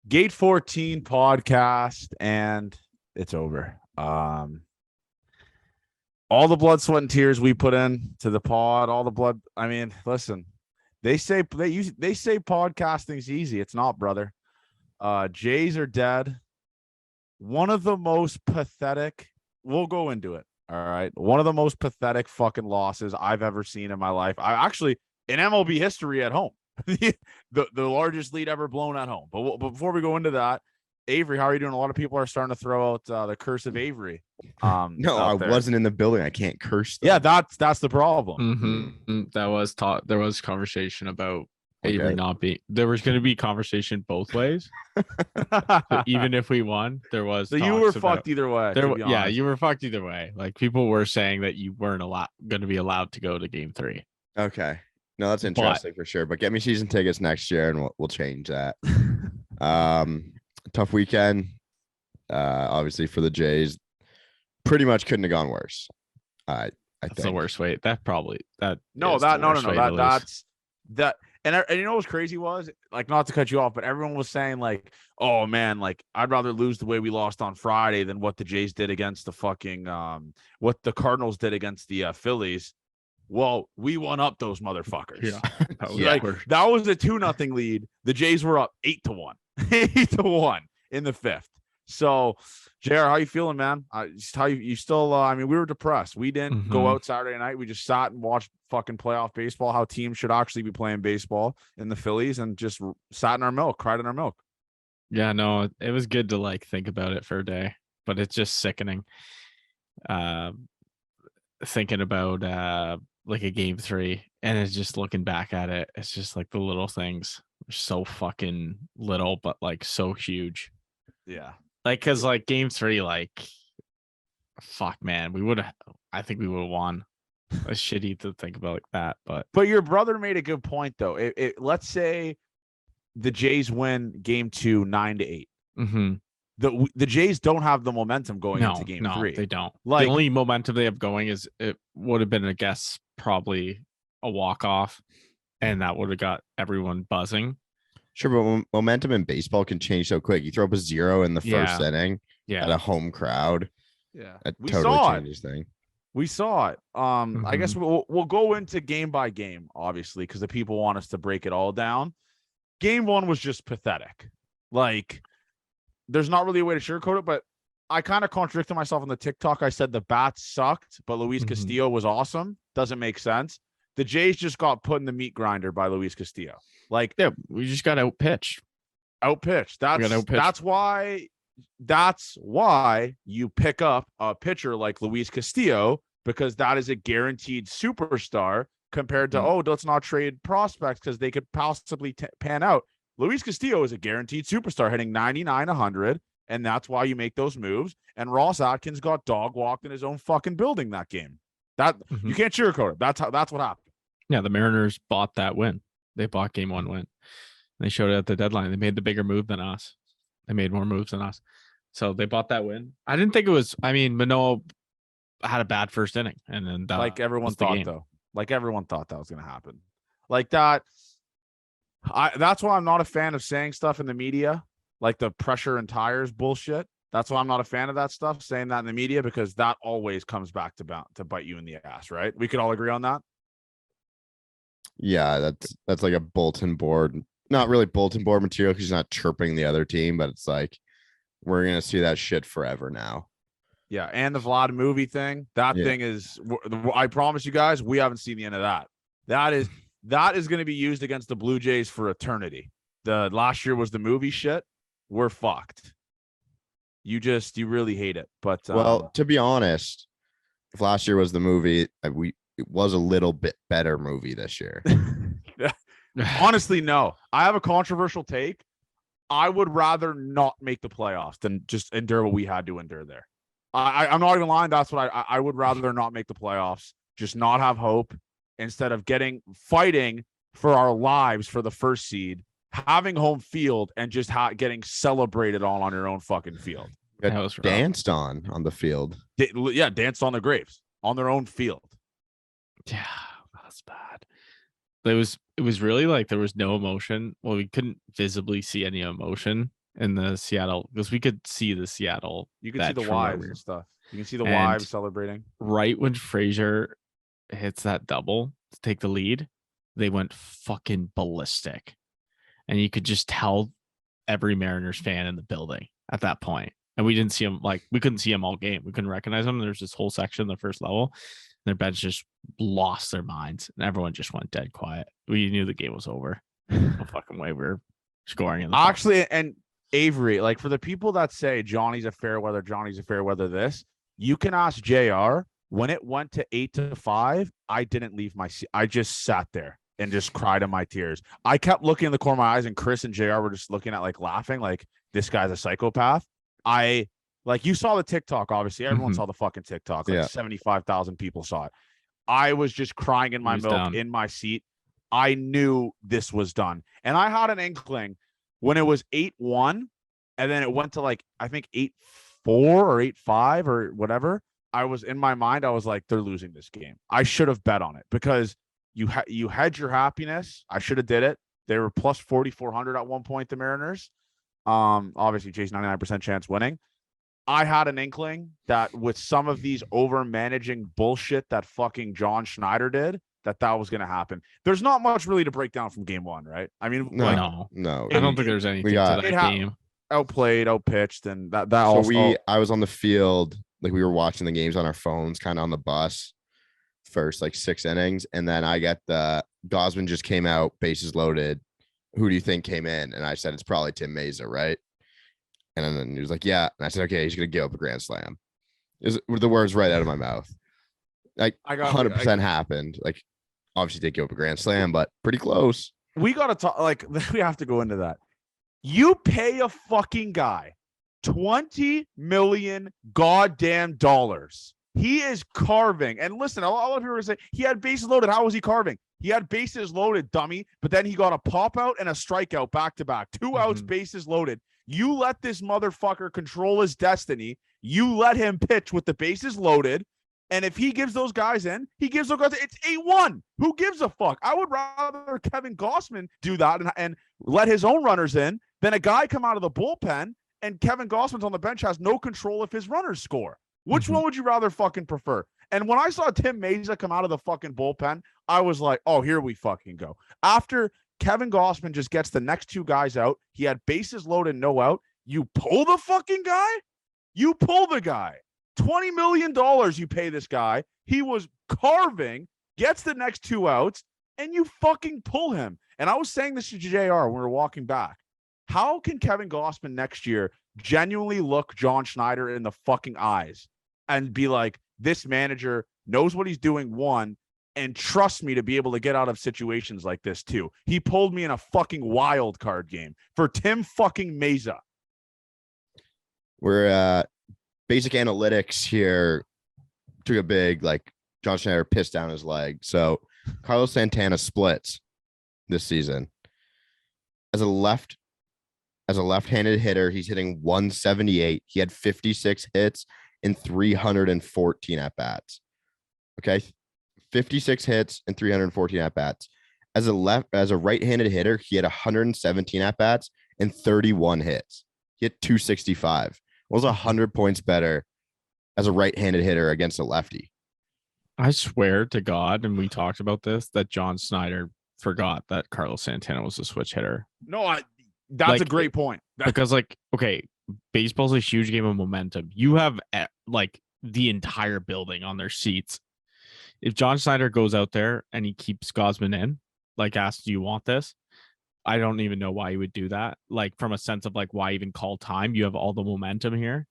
Gate 14 podcast, and it's over. All the blood, sweat, and tears we put in to the pod, all the blood. I mean, listen, they say podcasting's easy. It's not, brother. Jays are dead. One of the most pathetic. We'll go into it. All right. One of the most pathetic fucking losses I've ever seen in my life. I actually in MLB history at home. the largest lead ever blown at home. But before we go into that, Avery, how are you doing? A lot of people are starting to throw out the curse of Avery. No, I wasn't in the building. I can't curse them. Yeah, that's the problem. That was taught. There was conversation about Avery not being. There was going to be conversation both ways. So even if we won, there was. So you were fucked either way. Yeah, you were fucked either way. Like people were saying that you weren't going to be allowed to go to Game 3. Okay. No, that's interesting for sure. But get me season tickets next year, and we'll change that. Tough weekend, obviously for the Jays. Pretty much couldn't have gone worse. I think that's the worst way. That's and you know what's crazy was, like, not to cut you off, but everyone was saying like, oh man, like I'd rather lose the way we lost on Friday than what the Jays did against the fucking what the Cardinals did against the Phillies. Well, we won up those motherfuckers. Yeah, that was a 2-0 lead. The Jays were up 8-1, 8-1 in the fifth. So, JR, how you feeling, man? How you still? I mean, we were depressed. We didn't go out Saturday night. We just sat and watched fucking playoff baseball. How teams should actually be playing baseball in the Phillies, and just sat in our milk, cried in our milk. Yeah, no, it was good to like think about it for a day, but it's just sickening. Thinking about like a Game 3, and it's just looking back at it. It's just like the little things are so fucking little, but like so huge. Yeah. Like, cause like Game 3, like, fuck, man, I think we would have won. It's shitty to think about like that, but your brother made a good point though. Let's say the Jays win Game 2 9-8. The Jays don't have the momentum going into Game 3. They don't. Like, the only momentum they have going is it would have been, I guess, probably a walk-off, and that would have got everyone buzzing. Sure, but momentum in baseball can change so quick. You throw up a 0 in the first inning at a home crowd. Yeah, it totally changes things. We saw it. I guess we'll go into game by game, obviously, because the people want us to break it all down. Game 1 was just pathetic. Like, there's not really a way to sugarcoat it, but I kind of contradicted myself on the TikTok. I said the bats sucked, but Luis Castillo was awesome. Doesn't make sense. The Jays just got put in the meat grinder by Luis Castillo. Like, yeah, we just got outpitched. That's why you pick up a pitcher like Luis Castillo, because that is a guaranteed superstar compared to, let's not trade prospects because they could possibly pan out. Luis Castillo is a guaranteed superstar hitting 99, 100, and that's why you make those moves. And Ross Atkins got dog walked in his own fucking building that game. That you can't sugarcoat it. That's what happened. Yeah, the Mariners bought that win. They bought Game 1 win. They showed it at the deadline. They made the bigger move than us. They made more moves than us. So they bought that win. I didn't think it was. I mean, Manoah had a bad first inning, and then like everyone thought, though. Like everyone thought that was going to happen. Like that. That's why I'm not a fan of saying stuff in the media, like the pressure and tires bullshit. That's why I'm not a fan of that stuff, saying that in the media, because that always comes back to bite you in the ass, right? We could all agree on that. Yeah, that's like a bulletin board, not really bulletin board material because he's not chirping the other team, but it's like we're gonna see that shit forever now. Yeah, and the Vlad movie thing, thing is, I promise you guys, we haven't seen the end of that. That is going to be used against the Blue Jays for eternity. The last year was the movie shit. We're fucked. You really hate it. But well, to be honest, if last year was the movie, it was a little bit better movie this year. Honestly, no. I have a controversial take. I would rather not make the playoffs than just endure what we had to endure there. I'm not even lying. That's what I would rather not make the playoffs. Just not have hope instead of fighting for our lives for the first seed, having home field, and just getting celebrated on your own fucking field. Danced on the field. Danced on the Graves on their own field. Yeah, that's bad. It was really like there was no emotion. Well, we couldn't visibly see any emotion in the Seattle because we could see the Seattle. You can see the bench from where wives we were. and stuff. You can see the And wives celebrating. Right when Frazier hits that double to take the lead, they went fucking ballistic. And you could just tell every Mariners fan in the building at that point. And we didn't see them, like, we couldn't see them all game. We couldn't recognize them. There's this whole section, the first level. Their bench just lost their minds. And everyone just went dead quiet. We knew the game was over. No fucking way we were scoring in the Actually, and Avery, like for the people that say Johnny's a fair weather, this, you can ask JR. When it went to 8-5, I didn't leave my seat. I just sat there and just cried in my tears. I kept looking in the corner of my eyes, and Chris and JR were just looking at, like, laughing, like, this guy's a psychopath. You saw the TikTok, obviously. Everyone saw the fucking TikTok. Like 75,000 people saw it. I was just crying in my milk in my seat. I knew this was done. And I had an inkling when it was 8-1, and then it went to, like, I think 8-4 or 8-5 or whatever. I was in my mind, I was like, they're losing this game. I should have bet on it because you had your happiness. I should have did it. They were plus 4,400 at one point, the Mariners. Obviously, Jay's 99% chance winning. I had an inkling that with some of these over managing bullshit that fucking John Schneider did, that was going to happen. There's not much really to break down from game one, right? I mean, No. I don't think there's anything to that game. Outplayed, outpitched, and that so also. I was on the field, like we were watching the games on our phones, kind of on the bus, first like 6 innings, and then I got the Gosman just came out, bases loaded. Who do you think came in? And I said it's probably Tim Meza, right? And then he was like, yeah. And I said, okay, he's gonna give up a grand slam. Were the words right out of my mouth. Like 100% happened. Like, obviously did give up a grand slam, but pretty close. We gotta talk. Like, we have to go into that. You pay a fucking guy $20 million goddamn dollars. He is carving. And listen, a lot of people are saying he had bases loaded. How was he carving? He had bases loaded, dummy. But then he got a pop out and a strikeout back to back. 2 outs, bases loaded. You let this motherfucker control his destiny. You let him pitch with the bases loaded. And if he gives those guys in, he gives those guys. It's 8-1. Who gives a fuck? I would rather Kevin Gausman do that and let his own runners in than a guy come out of the bullpen and Kevin Gausman's on the bench has no control if his runners score. Which one would you rather fucking prefer? And when I saw Tim Meza come out of the fucking bullpen, I was like, oh, here we fucking go. After Kevin Gausman just gets the next 2 guys out, he had bases loaded, no out. You pull the fucking guy? You pull the guy. $20 million you pay this guy. He was carving, gets the next 2 outs, and you fucking pull him. And I was saying this to JR when we were walking back. How can Kevin Gausman next year genuinely look John Schneider in the fucking eyes and be like, this manager knows what he's doing, one, and trust me to be able to get out of situations like this too. He pulled me in a fucking wild card game for Tim fucking Meza. We're basic analytics here. Took a big, like, John Schneider pissed down his leg. So Carlos Santana splits this season. As a left-handed hitter, he's hitting 178. He had 56 hits and 314 at-bats. Okay. 56 hits and 314 at-bats. As a right-handed hitter, he had 117 at-bats and 31 hits. He hit 265. Was 100 points better as a right-handed hitter against a lefty. I swear to God, and we talked about this, that John Schneider forgot that Carlos Santana was a switch hitter. No, that's a great point. Because, like, okay, baseball's a huge game of momentum. You have, like, the entire building on their seats. If John Schneider goes out there and he keeps Gausman in, like, asks, do you want this? I don't even know why he would do that. Like, from a sense of, like, why even call time? You have all the momentum here.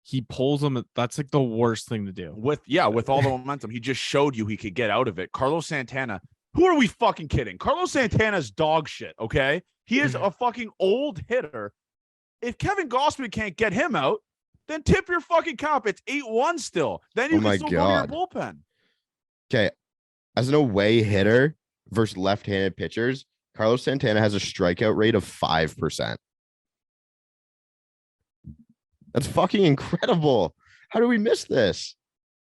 He pulls them. That's like the worst thing to do. With all the momentum, he just showed you he could get out of it. Carlos Santana, who are we fucking kidding? Carlos Santana's dog shit, okay? He is a fucking old hitter. If Kevin Gausman can't get him out, then tip your fucking cap. It's 8-1 still. Then you can still go to your bullpen. Okay. As an away hitter versus left-handed pitchers, Carlos Santana has a strikeout rate of 5%. That's fucking incredible. How do we miss this?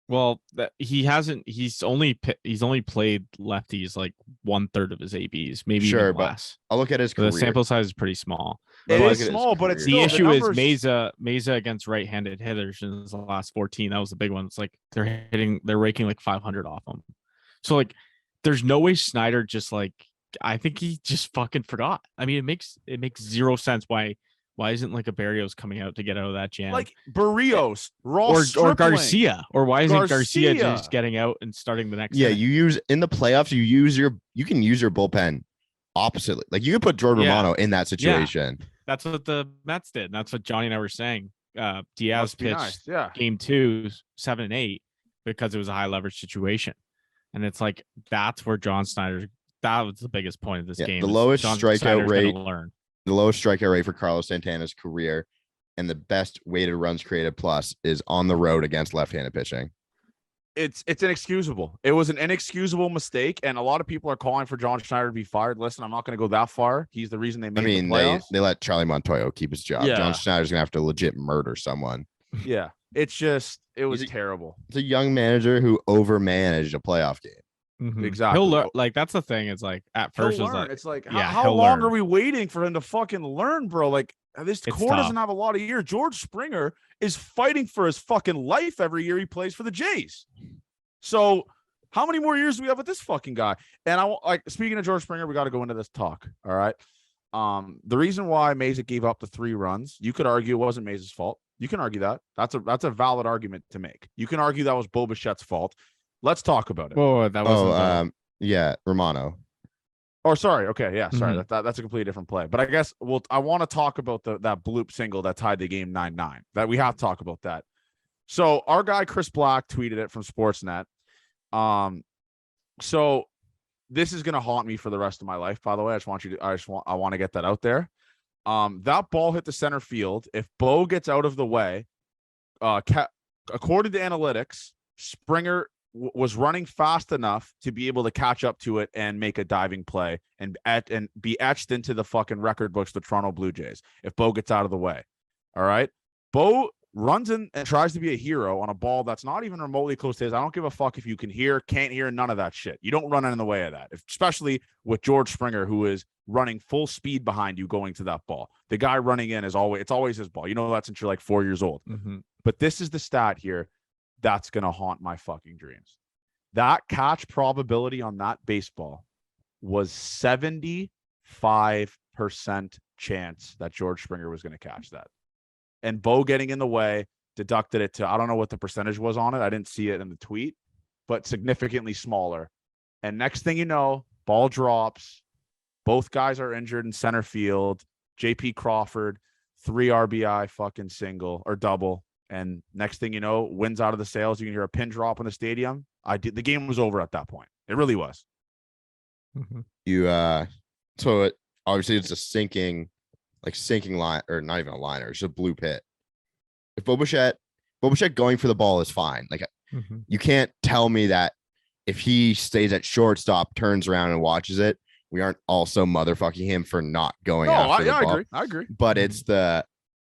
Well, he's only played lefties like 1/3 of his ABs, maybe even less. I'll look at his career. The sample size is pretty small. It Look is at his small, but it's career. The still, issue numbers, is Mesa against right-handed hitters in the last 14. That was the big one. It's like they're raking like 500 off them. So like, there's no way Snyder just like, I think he just fucking forgot. I mean, it makes zero sense why isn't like a Barrios coming out to get out of that jam, like Barrios, or Ross Stripling, Garcia, or why isn't Garcia Garcia. just getting out and starting the next? Yeah, inning? you use in the playoffs. You can use your bullpen oppositely. Like you could put Jordan Yeah. Romano in that situation. That's what the Mets did. And that's what Johnny and I were saying. Diaz Must be pitched nice. Yeah. game 2, 7 and 8 because it was a high leverage situation. And it's like, that's where John Snyder, that was the biggest point of this game. The lowest John strikeout Snyder's gonna rate, learn. the lowest strikeout rate for Carlos Santana's career, and the best weighted runs created plus is on the road against left-handed pitching. It's inexcusable. It was an inexcusable mistake, and a lot of people are calling for John Schneider to be fired. Listen, I'm not going to go that far. He's the reason they made the playoffs. they let Charlie Montoyo keep his job. Yeah. John Schneider's gonna have to legit murder someone. Yeah, it's just it was He's a- terrible. It's a young manager who overmanaged a playoff game. Mhm. Exactly. He'll learn. Like, that's the thing. It's like, at He'll first, it was learn. like, It's like yeah, how he'll long learn. are we waiting for him to fucking learn, bro? Like this It's core tough. doesn't have a lot of years. George Springer is fighting for his fucking life every year he plays for the Jays. So how many more years do we have with this fucking guy? And like speaking of George Springer, we got to go into this talk. All right. The reason why Mesa gave up the 3 runs, you could argue it wasn't Mesa's fault. You can argue that. That's a valid argument to make. You can argue that was Bo Bichette's fault. Let's talk about it. whoa, that wasn't. Yeah, Romano. Oh, sorry. Okay, yeah, sorry. Mhm. That's a completely different play. But I guess I want to talk about that bloop single that tied the game 9-9. That we have to talk about that. So our guy Chris Black tweeted it from Sportsnet. So this is gonna haunt me for the rest of my life. By the way, I want to get that out there. That ball hit the center field. If Bo gets out of the way, according to analytics, Springer was running fast enough to be able to catch up to it and make a diving play and be etched into the fucking record books, the Toronto Blue Jays, if Bo gets out of the way. All right. Bo runs in and tries to be a hero on a ball that's not even remotely close to his. I don't give a fuck if you can hear, can't hear, none of that shit. You don't run in the way of that, especially with George Springer, who is running full speed behind you going to that ball. The guy running in it's always his ball. You know that since you're like 4 years old. Mm-hmm. But this is the stat here that's going to haunt my fucking dreams. That catch probability on that baseball was 75% chance that George Springer was going to catch that. And Bo getting in the way deducted it to, I don't know what the percentage was on it. I didn't see it in the tweet, but significantly smaller. And next thing you know, ball drops. Both guys are injured in center field. JP Crawford, 3 RBI fucking single or double. And next thing you know, wins out of the sales. You can hear a pin drop in the stadium. The game was over at that point. It really was. Mm-hmm. So obviously it's a sinking line, or not even a liner, it's a blue pit. If Bo Bichette going for the ball is fine. Like you can't tell me that if he stays at shortstop, turns around and watches it, we aren't also motherfucking him for not going after the ball. I agree. But it's the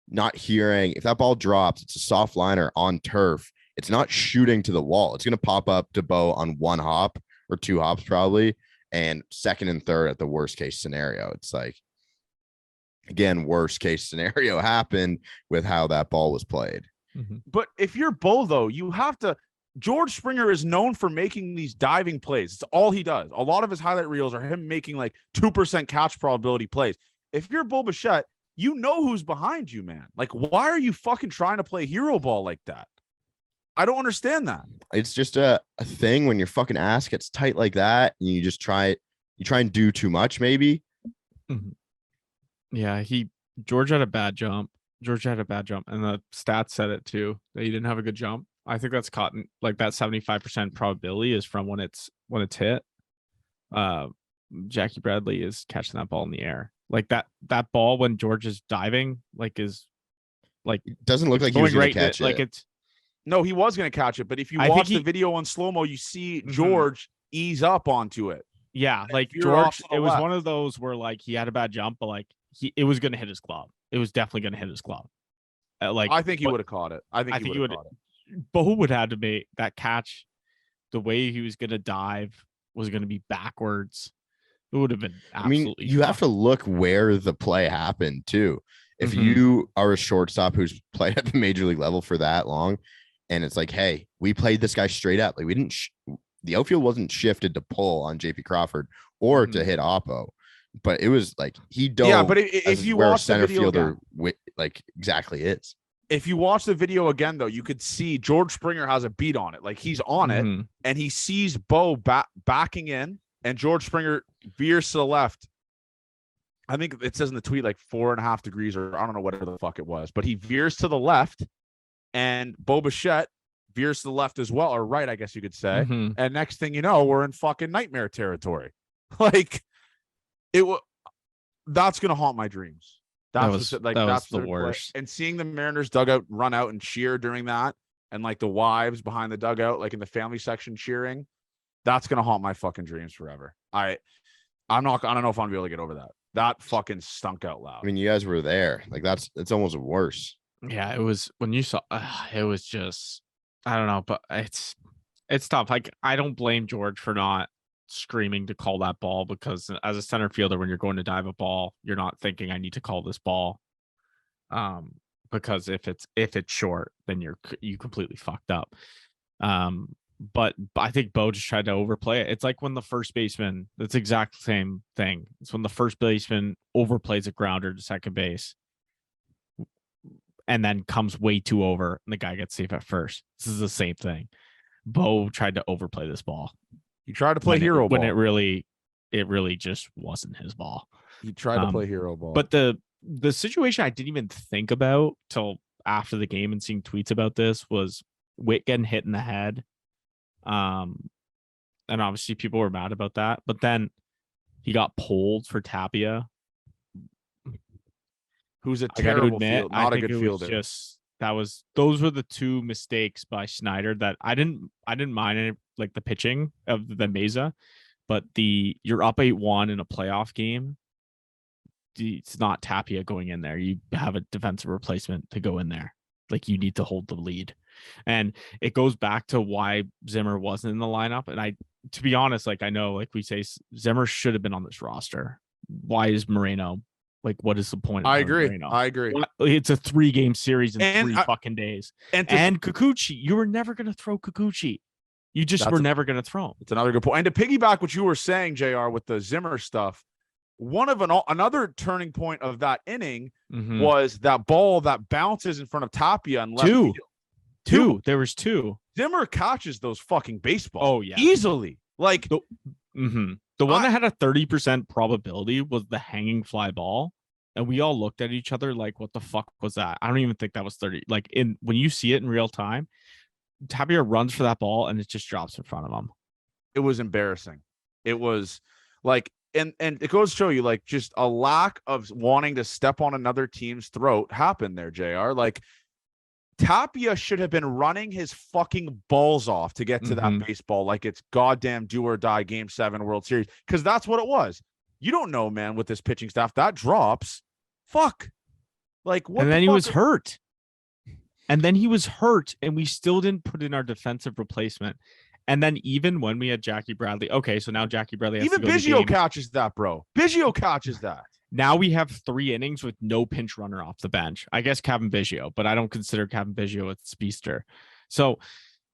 not hearing. If that ball drops, it's a soft liner on turf. It's not shooting to the wall. It's going to pop up to Bo on 1 hop or 2 hops probably, and second and third at the worst case scenario. It's like, again, worst case scenario happened with how that ball was played. But if you're Bo, though, you have to. George Springer is known for making these diving plays. It's all he does. A lot of his highlight reels are him making like 2% catch probability plays. If you're Bo Bichette, you know who's behind you, man. Like, why are you fucking trying to play hero ball like that? I don't understand that. It's just a thing when your fucking ass gets tight like that, and you just try and do too much, maybe. Yeah, George had a bad jump. And the stats said it too, that he didn't have a good jump. I think that's caught in, like, that 75% probability is from when it's hit. Jackie Bradley is catching that ball in the air. Like that ball when George is diving, like, is like, It doesn't look like he was going to catch it. Like, it's, No, he was going to catch it. But if you I watch think the video on slow-mo, you see George ease up onto it. yeah, like you're off George, to the it was left. one of those where like he had a bad jump, but like it was going to hit his glove. It was definitely going to hit his glove. Like, I think he would have caught it. I think he would have caught it. But who would have to make that catch? The way he was going to dive was going to be backwards. It would have been I mean, absolutely. you have to look where the play happened too. If Mhm. you are a shortstop who's played at the major league level for that long, and it's like, hey, we played this guy straight up. Like we didn't, the outfield wasn't shifted to pull on JP Crawford or to Mhm. hit Oppo, but it was like he dove. Yeah, but as if you where a watch the center video fielder again, like exactly is. if you watch the video again, though, you could see George Springer has a beat on it. Like he's on it, Mhm. and he sees Bo backing in, and George Springer veers to the left. I think it says in the tweet like 4.5 degrees, or I don't know whatever the fuck it was, but he veers to the left, and Bo Bichette veers to the left as well, or right, I guess you could say. Mhm. And next thing you know, we're in fucking nightmare territory. Like it was. That's gonna haunt my dreams. That That's was like that was that's the their play. worst. And seeing the Mariners dugout run out and cheer during that, and like the wives behind the dugout, like in the family section cheering, that's gonna haunt my fucking dreams forever. I don't know if I'm gonna be able to get over that. That fucking stunk out loud. I mean, you guys were there. Like it's almost worse. Yeah, it was when you saw. It was just I don't know, but it's tough. Like I don't blame George for not screaming to call that ball because as a center fielder, when you're going to dive a ball, you're not thinking I need to call this ball. Because if it's short, then you completely fucked up. But I think Bo just tried to overplay it. It's like when the first baseman, that's exact same thing. It's when the first baseman overplays a grounder to second base and then comes way too over and the guy gets safe at first. This is the same thing. Bo tried to overplay this ball. He tried to play hero ball. When it really just wasn't his ball. He tried to play hero ball. But the situation I didn't even think about till after the game and seeing tweets about this was Witt getting hit in the head. And obviously people were mad about that. But then he got pulled for Tapia, who's a terrible field, not a good fielder. Those were the two mistakes by Snyder that I didn't mind it, like the pitching of the Mesa, but you're up 8-1 in a playoff game. It's not Tapia going in there. You have a defensive replacement to go in there. Like you need to hold the lead. And it goes back to why Zimmer wasn't in the lineup. And to be honest, like I know, like we say, Zimmer should have been on this roster. Why is Moreno? Like, what is the point? I agree. It's a 3-game series in 3 fucking days. And Kikuchi, you were never going to throw Kikuchi. You just were never going to throw him. It's another good point. And to piggyback what you were saying, JR, with the Zimmer stuff, another turning point of that inning was that ball that bounces in front of Tapia and left field. Two. There was 2. Zimmer catches those fucking baseballs. Oh yeah, easily. Like the one that had a 30% probability was the hanging fly ball, and we all looked at each other like, "What the fuck was that?" I don't even think that was 30. Like when you see it in real time, Tapia runs for that ball and it just drops in front of him. It was embarrassing. It was like. And it goes to show you, like, just a lack of wanting to step on another team's throat happened there, JR. Like, Tapia should have been running his fucking balls off to get to that baseball like it's goddamn do or die Game 7 World Series, because that's what it was. You don't know, man, with this pitching staff, that drops. Fuck. Like, what? And then he was hurt. And then he was hurt, and we still didn't put in our defensive replacement. And then even when we had Jackie Bradley, okay, so now Jackie Bradley has even to go Biggio catches that, bro. Biggio catches that. Now we have 3 innings with no pinch runner off the bench. I guess Kevin Biggio, but I don't consider Kevin Biggio a speedster. So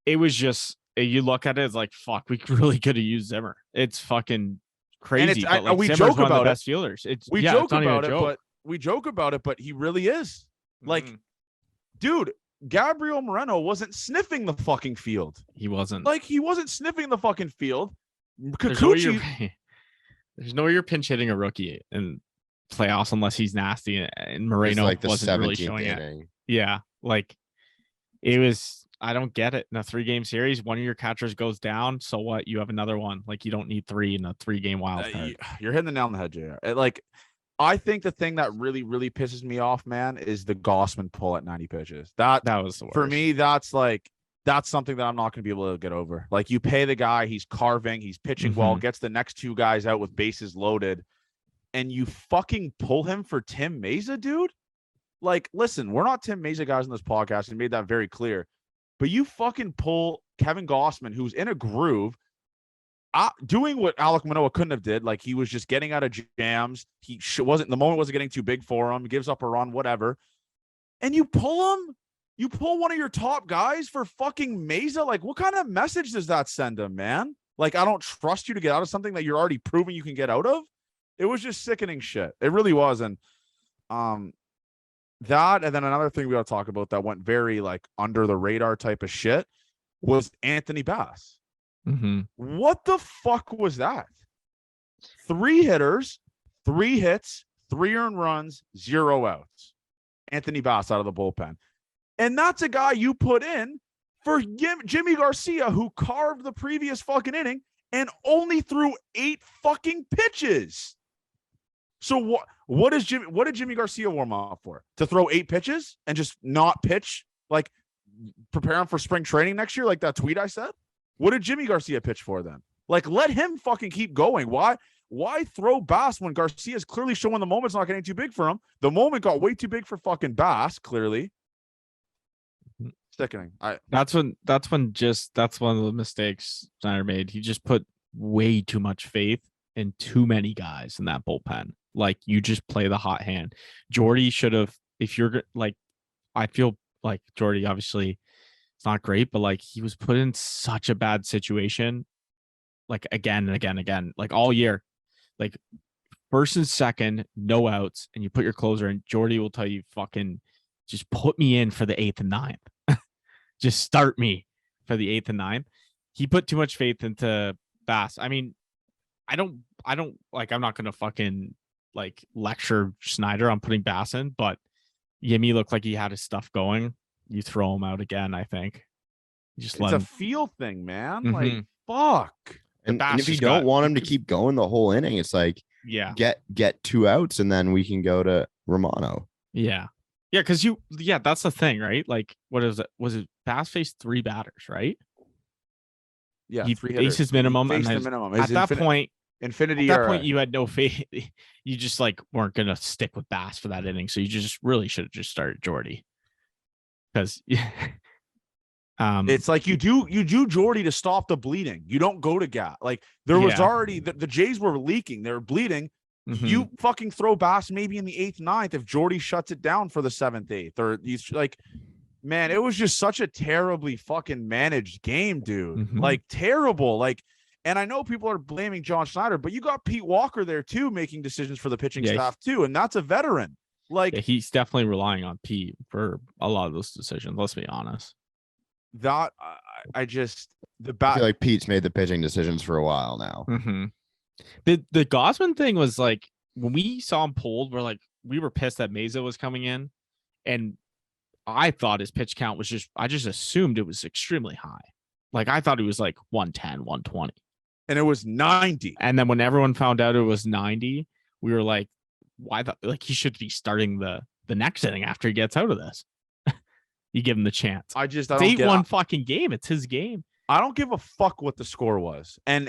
it was just, you look at it, it's like, fuck, we really could have used Zimmer. It's fucking crazy. But like, we Zimmer's joke one about of the it. best fielders. We joke about it, but he really is. Like, dude, Gabriel Moreno wasn't sniffing the fucking field. He wasn't. Like, he wasn't sniffing the fucking field. Kikuchi, there's no way you're pinch hitting a rookie in playoffs unless he's nasty, and Moreno like wasn't really showing inning. it. Yeah, like it was. I don't get it. In a 3-game series, one of your catchers goes down. So what? You have another one. Like, you don't need 3 in a 3-game wild card. You're hitting the nail on the head, JR. Like, I think the thing that really, really pisses me off, man, is the Gossman pull at 90 pitches. That was the worst. For me. That's something that I'm not going to be able to get over. Like, you pay the guy, he's carving, he's pitching well, gets the next 2 guys out with bases loaded, and you fucking pull him for Tim Mesa, dude. Like, listen, we're not Tim Mesa guys in this podcast, and made that very clear. But you fucking pull Kevin Gossman, who's in a groove, doing what Alek Manoah couldn't have did. Like he was just getting out of jams. He wasn't, the moment wasn't getting too big for him. He gives up a run, whatever. And you pull him. You pull one of your top guys for fucking Mesa. Like, what kind of message does that send him, man? Like, I don't trust you to get out of something that you're already proving you can get out of. It was just sickening shit. It really was. And that, and then another thing we got to talk about that went very like under the radar type of shit was Anthony Bass. Mm-hmm. What the fuck was that? 3 hitters, 3 hits, 3 earned runs, 0 outs. Anthony Bass out of the bullpen. And that's a guy you put in for Jimmy Garcia, who carved the previous fucking inning and only threw 8 fucking pitches. So what did Jimmy Garcia warm up for? To throw 8 pitches and just not pitch, like prepare him for spring training next year, like that tweet I said? What did Jimmy Garcia pitch for then? Like, let him fucking keep going. Why throw Bass when Garcia's clearly showing the moment's not getting too big for him? The moment got way too big for fucking Bass, clearly. Sickening. That's one of the mistakes Snyder made. He just put way too much faith in too many guys in that bullpen. Like, you just play the hot hand. Jordy should have, if you're like, I feel like Jordy, obviously it's not great, but like he was put in such a bad situation, like again and again, like all year, like first and second, no outs, and you put your closer in. Jordy will tell you, fucking just put me in for the 8th and 9th. Just start me for the 8th and 9th. He put too much faith into Bass. I mean, I don't like, I'm not going to fucking like lecture Snyder on putting Bass in, but Yimmy looked like he had his stuff going. You throw him out again, I think. It's a feel thing, man. Mm-hmm. Like, fuck. And if you don't want him to keep going the whole inning, it's like, get 2 outs and then we can go to Romano. Yeah. Yeah, because that's the thing, right? Like, what is it? Was it Bass faced 3 batters, right? Yeah, he 3 faced his minimum. He faced and the minimum. At that point, you had no faith. You just like weren't gonna stick with Bass for that inning, so you just really should have just started Jordy. Because it's like you do Jordy to stop the bleeding. You don't go to Gat. Like there was already the Jays were leaking. They were bleeding. Mm-hmm. You fucking throw Bass maybe in the 8th, 9th if Jordy shuts it down for the 7th, 8th, or you like, man, it was just such a terribly fucking managed game, dude. Mm-hmm. Like terrible. Like, and I know people are blaming John Schneider, but you got Pete Walker there too, making decisions for the pitching staff too, and that's a veteran. Like he's definitely relying on Pete for a lot of those decisions. Let's be honest. That I feel like Pete's made the pitching decisions for a while now. Mm-hmm. The Gausman thing was like, when we saw him pulled, we were pissed that Mesa was coming in, and I thought his pitch count was I just assumed it was extremely high. Like I thought it was like 110, 120. And it was 90. And then when everyone found out it was 90, we were like, why like he should be starting the next inning after he gets out of this. You give him the chance. It's 8-1 fucking game. It's his game. I don't give a fuck what the score was. And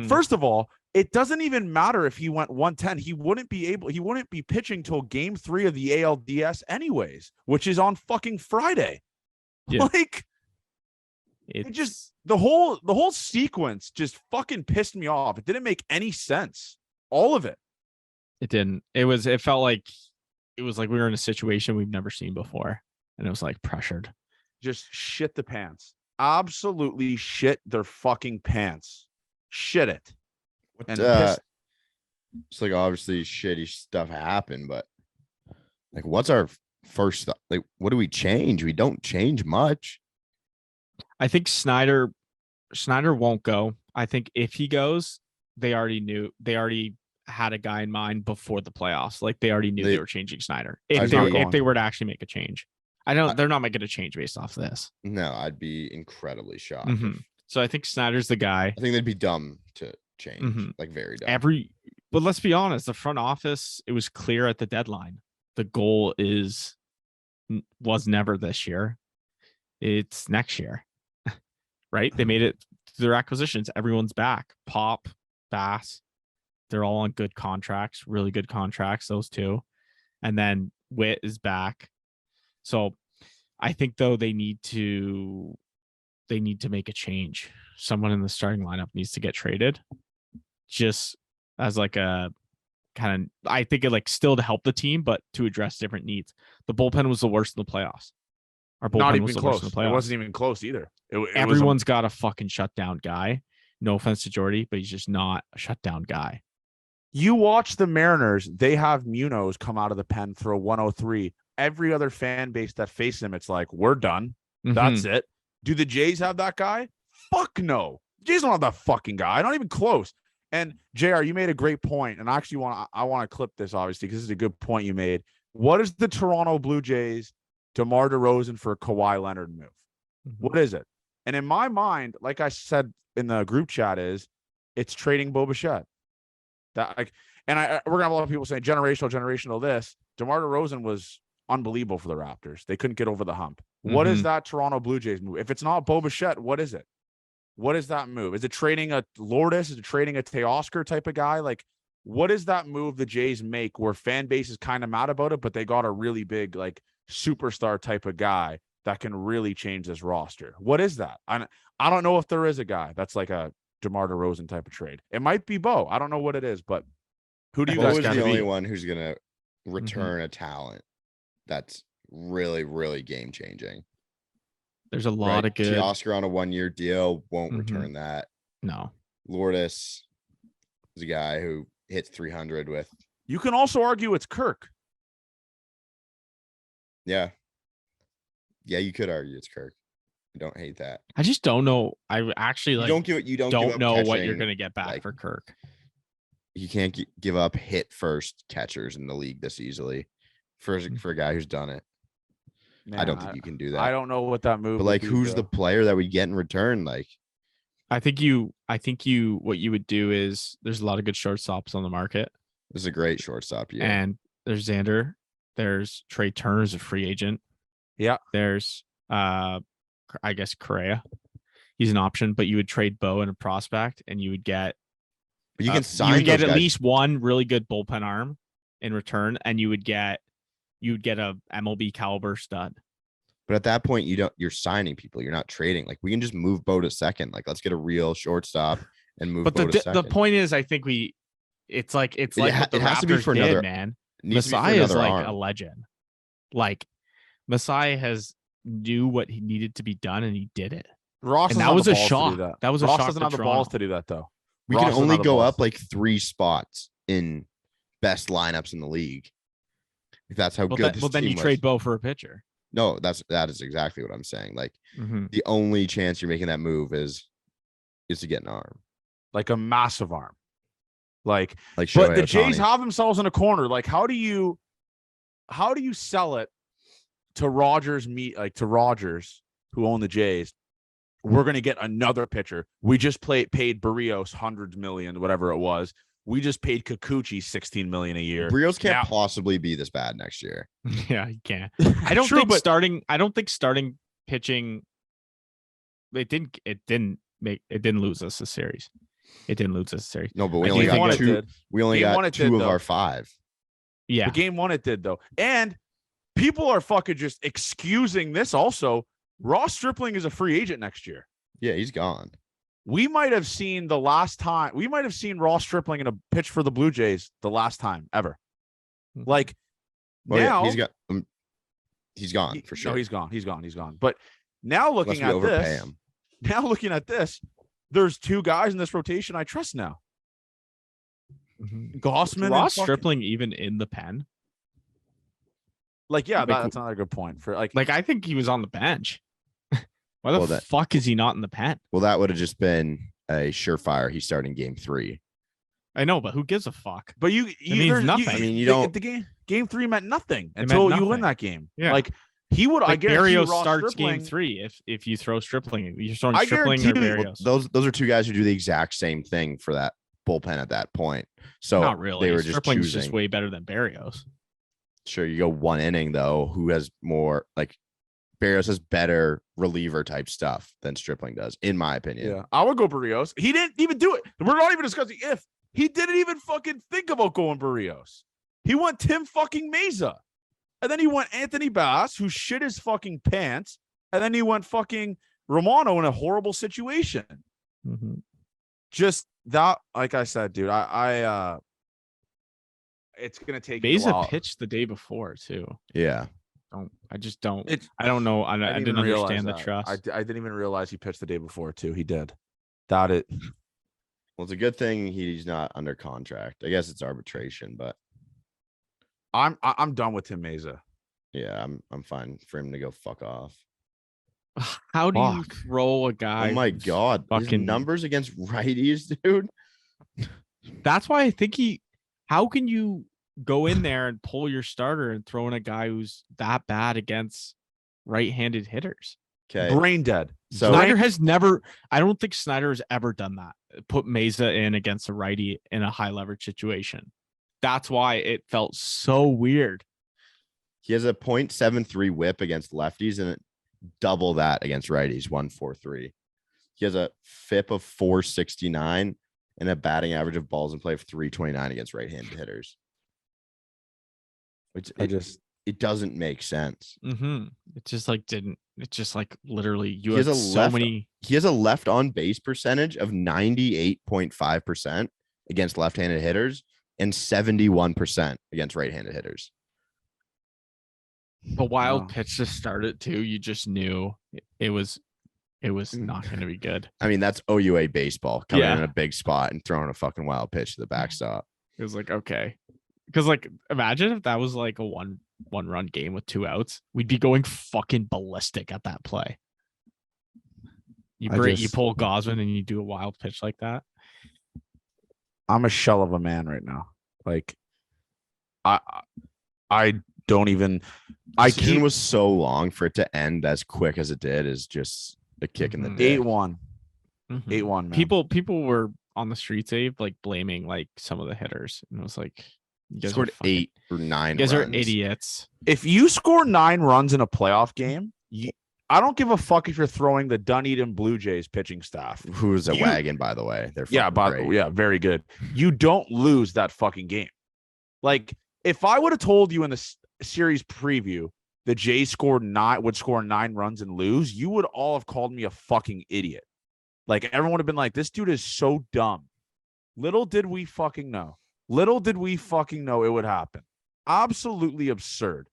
first of all, it doesn't even matter if he went 110. He wouldn't be pitching till game 3 of the ALDS anyways, which is on fucking Friday. Yeah. Like it just the whole sequence just fucking pissed me off. It didn't make any sense. All of it. It didn't. It felt like we were in a situation we've never seen before. And it was like pressured. Just shit the pants. Absolutely shit their fucking pants. Shit it. It's like obviously shitty stuff happened, but like what's our first thought? Like what do we change? We don't change much. I think Snyder won't go. I think if he goes, they already had a guy in mind before the playoffs. Like they already knew they were changing Snyder. If they were to actually make a change. They're not making a change based off this. No, I'd be incredibly shocked. Mm-hmm. So I think Snyder's the guy. I think they'd be dumb to change, like very dumb. But let's be honest, the front office, it was clear at the deadline. The goal was never this year. It's next year, right? They made it through their acquisitions. Everyone's back. Pop, Bass, they're all on good contracts, really good contracts, those two. And then Witt is back. So I think though they need to they need to make a change. Someone in the starting lineup needs to get traded, just as like a kind of, I think it like still to help the team, but to address different needs. The bullpen was the worst in the playoffs. Our bullpen Not was even the close. worst in the It playoffs. wasn't even close either. Everyone's got a fucking shutdown guy. No offense to Jordy, but he's just not a shutdown guy. You watch the Mariners, they have Munoz come out of the pen, throw 103. Every other fan base that faces him, it's like, we're done. That's it. Do the Jays have that guy? Fuck no. Jays don't have that fucking guy. Not even close. And JR, you made a great point. And I actually I want to clip this, obviously, because this is a good point you made. What is the Toronto Blue Jays DeMar DeRozan for a Kawhi Leonard move? What is it? And in my mind, like I said in the group chat, it's trading Bo Bichette. That like, and we're gonna have a lot of people saying generational this. DeMar DeRozan was unbelievable for the Raptors. They couldn't get over the hump. What is that Toronto Blue Jays move? If it's not Bo Bichette, what is it? What is that move? Is it trading a Lourdes? Is it trading a Teoscar type of guy? Like, what is that move the Jays make where fan base is kind of mad about it, but they got a really big, like, superstar type of guy that can really change this roster? What is that? I don't know if there is a guy that's like a DeMar DeRozan type of trade. It might be Bo. I don't know what it is, but who do you guys Bo is got the to only be? one who's gonna return a talent that's really, really game changing. There's a lot of good. Teoscar on a 1-year deal won't return that. No. Lourdes is a guy who hits 300 with. You can also argue it's Kirk. Yeah. Yeah, you could argue it's Kirk. I don't hate that. I just don't know. I actually like you don't know what you're catching, gonna get back like, for Kirk. You can't give up hit first catchers in the league this easily for a guy who's done it. Man, I don't think you can do that. I don't know what that move. But like, who's the player that we get in return? Like, I think what you would do is there's a lot of good shortstops on the market. this is a great shortstop. Yeah. And there's Xander. There's Trey Turner's a free agent. Yeah. There's I guess Correa. He's an option, but you would trade Bo and a prospect, and you would get. But you can sign. You would get those at guys. least one really good bullpen arm in return, and you would get a MLB caliber stud. But at that point, you're signing people. You're not trading. Like, we can just move Bo to second. Like, let's get a real shortstop and move. But Bo to second. the point is, I think it's like what the it has Raptors to be for did, another. man. Masai Masai is like a legend. Like, Masai knew what he needed to be done, and he did it. Ross, and that was a shock. That was a Ross shock. doesn't have the balls to do that, though. We Ross can doesn't only have the go balls. up like 3 spots in best lineups in the league. If that's how good this then team you was. trade Bo for a pitcher. No, that is exactly what I'm saying. Like, the only chance you're making that move is to get an arm, like a massive arm. Like but Shohei the Jays Ohtani. have themselves in a corner. Like, how do you sell it to Rogers, who own the Jays? We're going to get another pitcher. We just paid Barrios hundreds million, whatever it was. We just paid Kikuchi $16 million a year. Brios can't possibly be this bad next year. Yeah, he can't. I don't think starting pitching. It didn't lose us a series. It didn't lose us a series. No, but we Game only got one it 2. did. We only Game one got it 2 did, of though. our 5. Yeah. The game one it did, though. And people are fucking just excusing this also. Ross Stripling is a free agent next year. Yeah, he's gone. We might have seen Ross Stripling in a pitch for the Blue Jays the last time ever. Like, now he's gone for sure. No, he's gone. But now looking at this, there's 2 guys in this rotation I trust now. Gossman, Ross Stripling even in the pen? Like, yeah, that's another good point for like I think he was on the bench. Why the fuck is he not in the pen? Well, that would have just been a surefire. He's starting game 3. I know, but who gives a fuck? But it means nothing. I mean, you don't. The game 3 meant nothing until you win that game. Yeah. Like, he would. I guarantee Barrios Ross starts Stripling, game 3 if you throw Stripling. You're throwing I Stripling or guarantee you- Barrios. Those are 2 guys who do the exact same thing for that bullpen at that point. So Not really. they were just Stripling's choosing. just way better than Barrios. Sure, you go 1 inning though. Who has more like Barrios has better reliever type stuff than Stripling does, in my opinion. Yeah, I would go Barrios. He didn't even do it. We're not even discussing if he didn't even fucking think about going Barrios. He went Tim fucking Meza, and then he went Anthony Bass, who shit his fucking pants, and then he went fucking Romano in a horrible situation. Just that, like I said, dude, it's gonna take me a Beza while. pitched the day before too. Yeah. I just don't. It's- I don't know. I didn't didn't even realize understand the that. trust. I didn't even realize he pitched the day before too. He did. That it. Well, it's a good thing he's not under contract. I guess it's arbitration, but I'm done with Tim Meza. yeah, I'm fine for him to go fuck off. How do you Fuck. throw a guy? Oh my who's god, his fucking numbers against righties, dude. That's why I think how can you go in there and pull your starter and throw in a guy who's that bad against right-handed hitters? Okay. Brain dead. So Snyder has never, I don't think Snyder has ever done that. Put Meza in against a righty in a high leverage situation. That's why it felt so weird. he has a .73 whip against lefties and double that against righties, 143. He has a FIP of 469 and a batting average of balls in play of 329 against right-handed hitters. It doesn't make sense. It just like didn't. It's just like literally you He have has a so many. He has a left on base percentage of 98.5% against left-handed hitters and 71% against right-handed hitters. The wild Wow. pitch to start it too. You just knew it was not going to be good. I mean, that's OUA baseball coming Yeah. in a big spot and throwing a fucking wild pitch to the backstop. It was like, okay. Because like imagine if that was like a one run game with 2 outs. We'd be going fucking ballistic at that play. You pull Gosman and you do a wild pitch like that. I'm a shell of a man right now. Like I don't even The season was so long for it to end as quick as it did is just a kick in the dick. 8-1. 8-1, man. People were on the streets, like blaming like some of the hitters. And it was like, you guys Scored are fucking, 8 or 9 you guys runs. are idiots. If you score 9 runs in a playoff game, I don't give a fuck if you're throwing the Dunedin Blue Jays pitching staff. Who's a wagon, by the way. They're yeah, very good. You don't lose that fucking game. Like if I would have told you in the series preview the Jays would score 9 runs and lose, you would all have called me a fucking idiot. Like everyone would have been like, this dude is so dumb. Little did we fucking know it would happen. Absolutely absurd.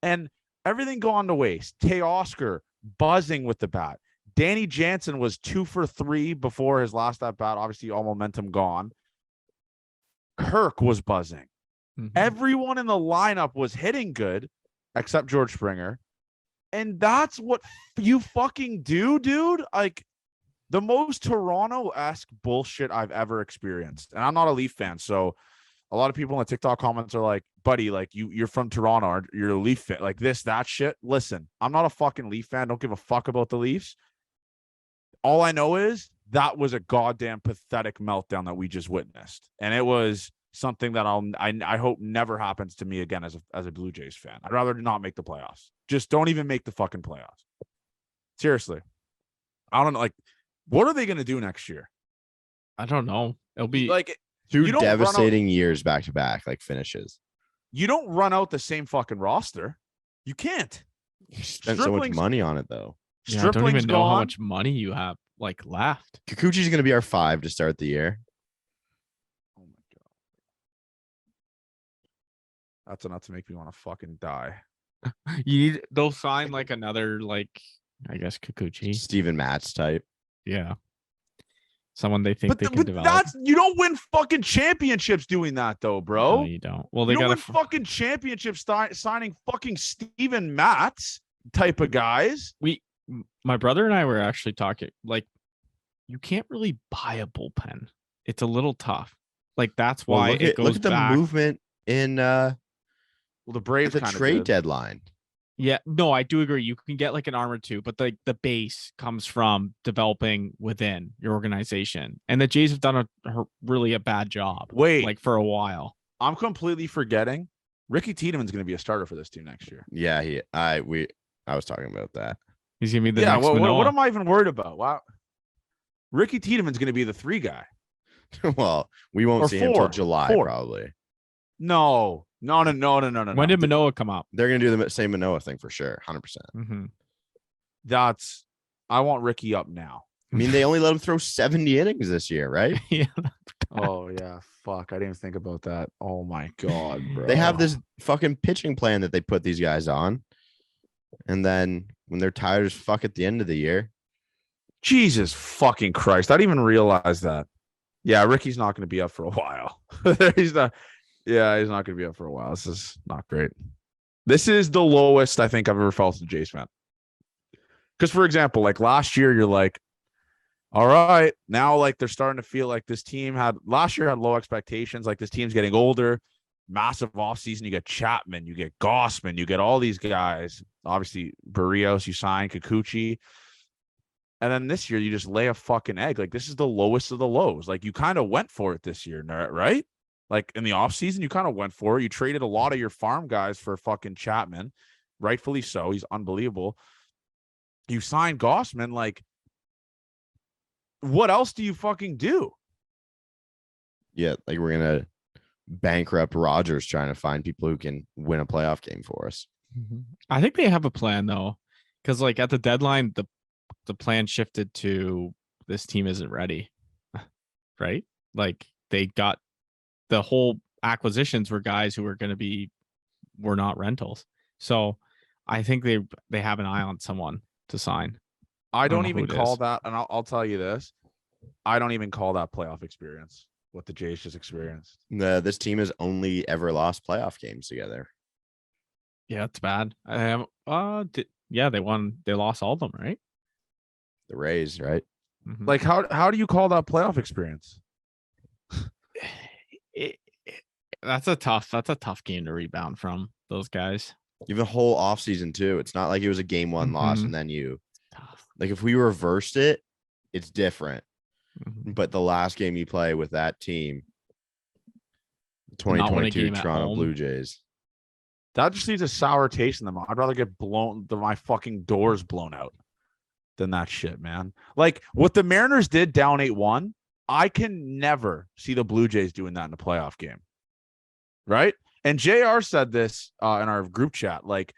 And everything gone to waste. Teoscar buzzing with the bat. Danny Jansen was 2 for 3 before his last at bat. Obviously, all momentum gone. Kirk was buzzing. Everyone in the lineup was hitting good, except George Springer. And that's what you fucking do, dude. Like the most Toronto-esque bullshit I've ever experienced. And I'm not a Leaf fan, so a lot of people in the TikTok comments are like, buddy, like you're from Toronto, or you're a Leaf fan, like that shit. Listen, I'm not a fucking Leaf fan. Don't give a fuck about the Leafs. All I know is that was a goddamn pathetic meltdown that we just witnessed. And it was something that I hope never happens to me again as a Blue Jays fan. I'd rather not make the playoffs. Just don't even make the fucking playoffs. Seriously. I don't know. Like, what are they going to do next year? I don't know. It'll be like 2 devastating years back to back, like finishes. You don't run out the same fucking roster. You can't. You spent so much money on it though. I don't even know how much money you have like left. Kikuchi's going to be our 5 to start the year. Oh my god. That's enough to make me want to fucking die. They'll sign like another, like, I guess Kikuchi. Steven Matz type. Yeah. Someone they think they can develop. You don't win fucking championships doing that though, bro. No, you don't. Well, they don't got win fucking championships signing fucking Steven Matz type of guys. My brother and I were actually talking, like, you can't really buy a bullpen. It's a little tough. Like, that's why it goes look at the movement in the Braves the trade deadline. Yeah, no, I do agree. You can get like an arm or two, but the base comes from developing within your organization. And the Jays have done really a bad job. Wait, like for a while. I'm completely forgetting. Ricky Tiedemann's going to be a starter for this team next year. Yeah, I was talking about that. He's going to be the next what am I even worried about? Wow. Ricky Tiedemann's going to be the 3 guy. Well, we won't see him until July, probably. No. When did Manoah come up? They're going to do the same Manoah thing for sure. 100%. Mm-hmm. I want Ricky up now. I mean, they only let him throw 70 innings this year, right? Yeah. Oh yeah, fuck! I didn't even think about that. Oh my god, bro. They have this fucking pitching plan that they put these guys on, and then when they're tired as fuck at the end of the year, Jesus fucking Christ! I didn't even realize that. Yeah, Ricky's not going to be up for a while. He's not. Yeah, he's not going to be up for a while. This is not great. This is the lowest I think I've ever felt as a Jays fan. Because, for example, like last year, you're like, all right, now like they're starting to feel like this team had last year had low expectations. Like this team's getting older, massive offseason. You get Chapman, you get Gossman, you get all these guys. Obviously, Barrios, you sign Kikuchi. And then this year, you just lay a fucking egg. Like, this is the lowest of the lows. Like, you kind of went for it this year, right? Like, in the offseason, you kind of went for it. You traded a lot of your farm guys for fucking Chapman. Rightfully so. He's unbelievable. You signed Gossman. Like, what else do you fucking do? yeah, like we're gonna bankrupt Rogers trying to find people who can win a playoff game for us. I think they have a plan though, because like at the deadline, the plan shifted to this team isn't ready, right? Like they got the whole acquisitions were guys who were not rentals. So I think they have an eye on someone to sign. I don't know even who it call is. that, and I'll tell you this. I don't even call that playoff experience, what the Jays just experienced. This team has only ever lost playoff games together. Yeah, it's bad. Yeah, they won. They lost all of them, right? The Rays, right? Mhm. Like, how do you call that playoff experience? That's a tough game to rebound from those guys. Even the whole offseason too. It's not like it was a game one loss Mhm. and then you Tough. like if we reversed it, it's different. Mhm. But the last game you play with that team, To not win a 2022 game at Toronto home. Blue Jays. That just leaves a sour taste in them. I'd rather get my fucking doors blown out than that shit, man. Like what the Mariners did down 8-1, I can never see the Blue Jays doing that in a playoff game. Right? And JR said this in our group chat. Like,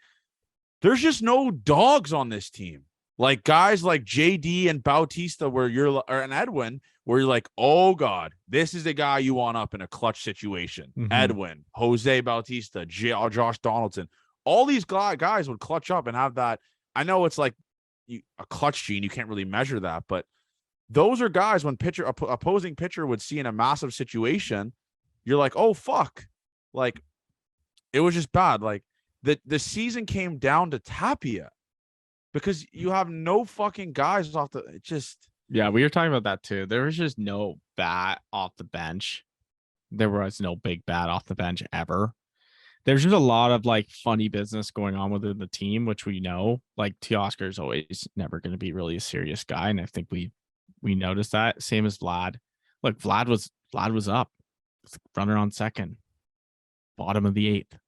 there's just no dogs on this team. Like guys like JD and Bautista, or an Edwin, where you're like, oh God, this is the guy you want up in a clutch situation. Mhm. Edwin, Jose Bautista, Josh Donaldson, all these guys would clutch up and have that. I know it's like a clutch gene, you can't really measure that, but those are guys when opposing pitcher would see in a massive situation, you're like, oh fuck, like it was just bad. Like the season came down to Tapia. Because you have no fucking guys off the. It just. Yeah, we were talking about that too. There was just no bat off the bench. There was no big bat off the bench ever. There's just a lot of like funny business going on within the team, which we know. Like Teoscar is always never going to be really a serious guy, and I think we noticed that. Same as Vlad. Look, Vlad was up, runner on second, bottom of the eighth.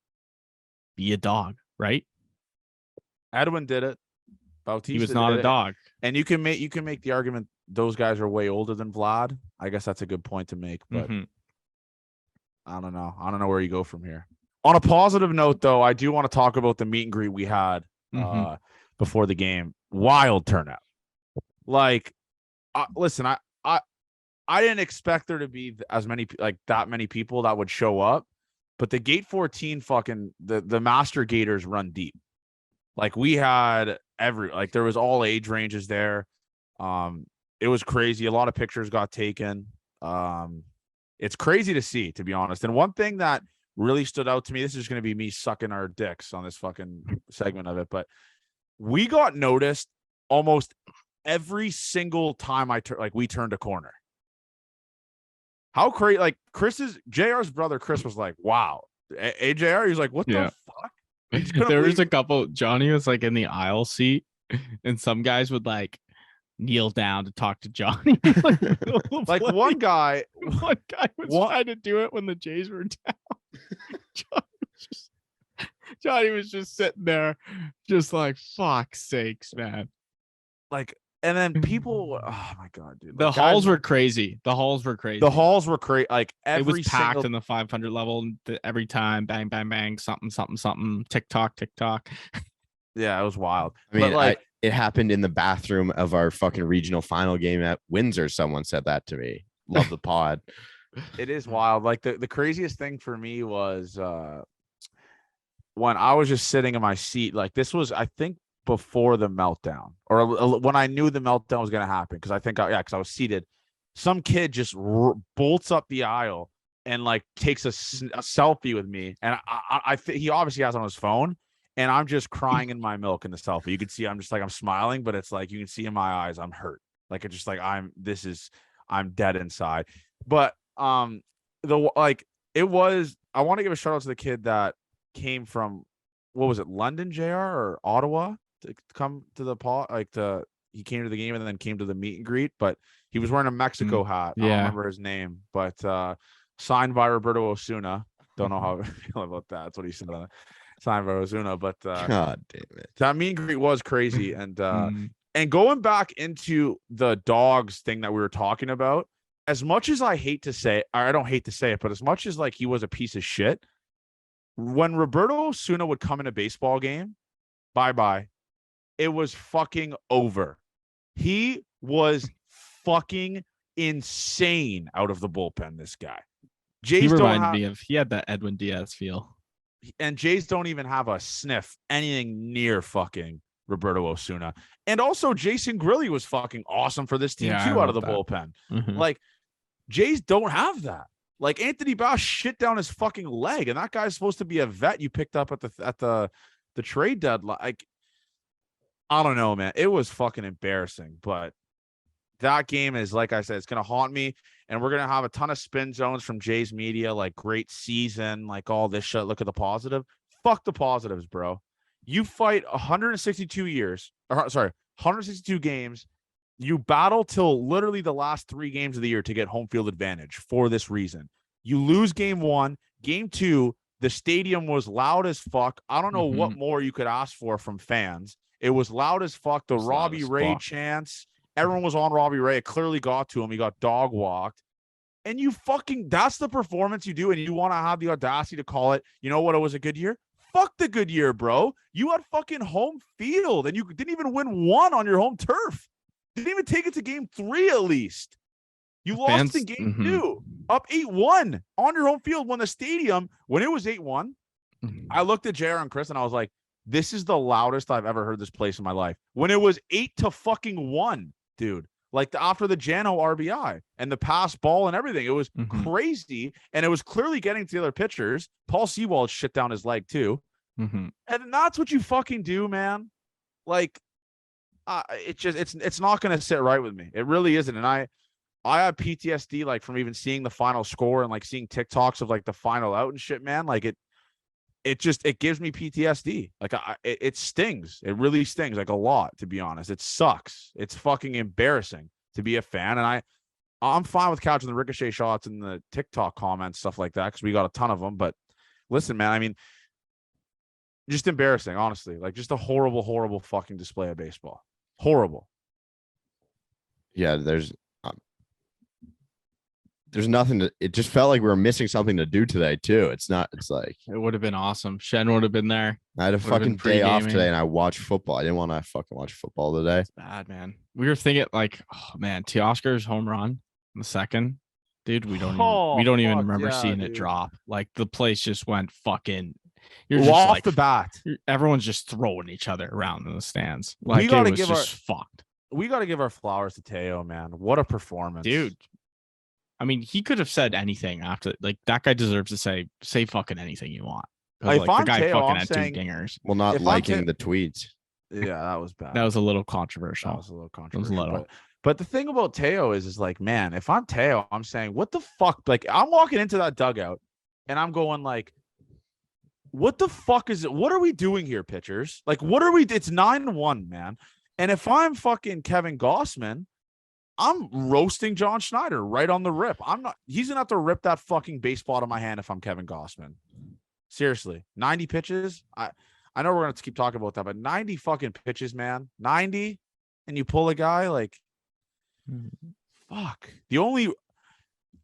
Be a dog, right? Edwin did it. Bautista He was not a dog. And you can make the argument those guys are way older than Vlad. I guess that's a good point to make, but I don't know. I don't know where you go from here. On a positive note, though, I do want to talk about the meet and greet we had before the game. Wild turnout. Like, listen, I didn't expect there to be that many people that would show up, but the gate 14 fucking the master gators run deep. Like we had there was all age ranges there. It was crazy. A lot of pictures got taken. It's crazy to see, to be honest. And one thing that really stood out to me, this is going to be me sucking our dicks on this fucking segment of it, but we got noticed almost every single time we turned a corner. How crazy! Like JR's brother Chris was like, "Wow." AJR, he was like, "What the fuck?" There was a couple. Johnny was like in the aisle seat, and some guys would like kneel down to talk to Johnny. like one guy was trying to do it when the Jays were down. Johnny was just sitting there, just like, fuck's sakes, man. Like, and then people, oh my god, dude! The halls were crazy. The halls were crazy. Like it was packed in the 500 level every time. Bang, bang, bang. Something, something, something. TikTok. Yeah, it was wild. I mean, but it happened in the bathroom of our fucking regional final game at Windsor. Someone said that to me. Love the pod. It is wild. Like the craziest thing for me was when I was just sitting in my seat. Like this was, I think, before the meltdown, or when I knew the meltdown was going to happen. Because I think, because I was seated. Some kid just bolts up the aisle and like takes a selfie with me, and he obviously has on his phone, and I'm just crying in my milk in the selfie. You can see I'm just like I'm smiling, but it's like you can see in my eyes I'm hurt. Like it's just like I'm dead inside. But it was. I want to give a shout out to the kid that came from, what was it, London, JR, or Ottawa, to come to the pot. He came to the game and then came to the meet and greet, but he was wearing a Mexico hat. I don't remember his name, but signed by Roberto Osuna. Don't know how I feel about that. That's what he said. Signed by Osuna, but God damn it. that meet and greet was crazy. And going back into the dogs thing that we were talking about, as much as I hate to say, or I don't hate to say it, but as much as like he was a piece of shit, when Roberto Osuna would come in a baseball game, bye-bye, it was fucking over. He was fucking insane out of the bullpen, this guy. He reminded me of, he had that Edwin Diaz feel. And Jays don't even have a sniff anything near fucking Roberto Osuna. And also Jason Grilli was fucking awesome for this team too, out of the bullpen. Like Jays don't have that. Like Anthony Bass shit down his fucking leg, and that guy's supposed to be a vet you picked up at the trade deadline. Like, I don't know, man. It was fucking embarrassing, but that game is, like I said, it's gonna haunt me, and we're gonna have a ton of spin zones from Jays media, like great season, like all this shit. Look at the positive. Fuck the positives, bro. You fight 162 games. You battle till literally the last 3 games of the year to get home field advantage for this reason. You lose game 1, game 2. The stadium was loud as fuck. I don't know what more you could ask for from fans. It was loud as fuck. The Robbie Ray chants. Everyone was on Robbie Ray. It clearly got to him. He got dog walked. And you fucking, that's the performance you do. And you want to have the audacity to call it, you know what, it was a good year? Fuck the good year, bro. You had fucking home field and you didn't even win 1 on your home turf. Didn't even take it to game 3 at least. You lost in game 2, up 8-1 on your home field when the stadium, when it was 8-1. I looked at JR and Chris and I was like, this is the loudest I've ever heard this place in my life. When it was 8-1, dude. Like after the Jano RBI and the pass ball and everything. It was crazy. And it was clearly getting to the other pitchers. Paul Sewald shit down his leg too. And that's what you fucking do, man. Like, it's not going to sit right with me. It really isn't. And I have PTSD, like from even seeing the final score and like seeing TikToks of like the final out and shit, man. Like it gives me PTSD. Like it stings. It really stings, like a lot, to be honest. It sucks. It's fucking embarrassing to be a fan. And I'm fine with catching the ricochet shots and the TikTok comments, stuff like that, because we got a ton of them. But listen, man, I mean, just embarrassing, honestly. Like just a horrible, horrible fucking display of baseball. Horrible. Yeah, there's nothing it just felt like we were missing something to do today too. It's like it would have been awesome. Shen would have been there. I had a fucking day off today and I watched football. I didn't want to fucking watch football today. It's bad, man. We were thinking like, oh man, Teoscar's home run in the second. Dude, we don't even remember seeing it drop. Like the place just went fucking. You're just off like, the bat. Everyone's just throwing each other around in the stands. Like we gotta it was just fucked. We got to give our flowers to Teo, man. What a performance, dude. I mean, he could have said anything after. Like that guy deserves to say fucking anything you want. Like, the guy Teo, fucking I'm had saying, 2 dingers. Well, not liking the tweets. Yeah, that was bad. That was a little controversial. But the thing about Teo is like, man, if I'm Teo, I'm saying, what the fuck? Like, I'm walking into that dugout and I'm going like, what the fuck is it? What are we doing here, pitchers? Like, what are we? It's 9-1, man. And if I'm fucking Kevin Gossman, I'm roasting John Schneider right on the rip. He's gonna have to rip that fucking baseball out of my hand if I'm Kevin Gossman. Seriously, 90 pitches. I know we're gonna have to keep talking about that, but 90 fucking pitches, man. 90, and you pull a guy like, fuck.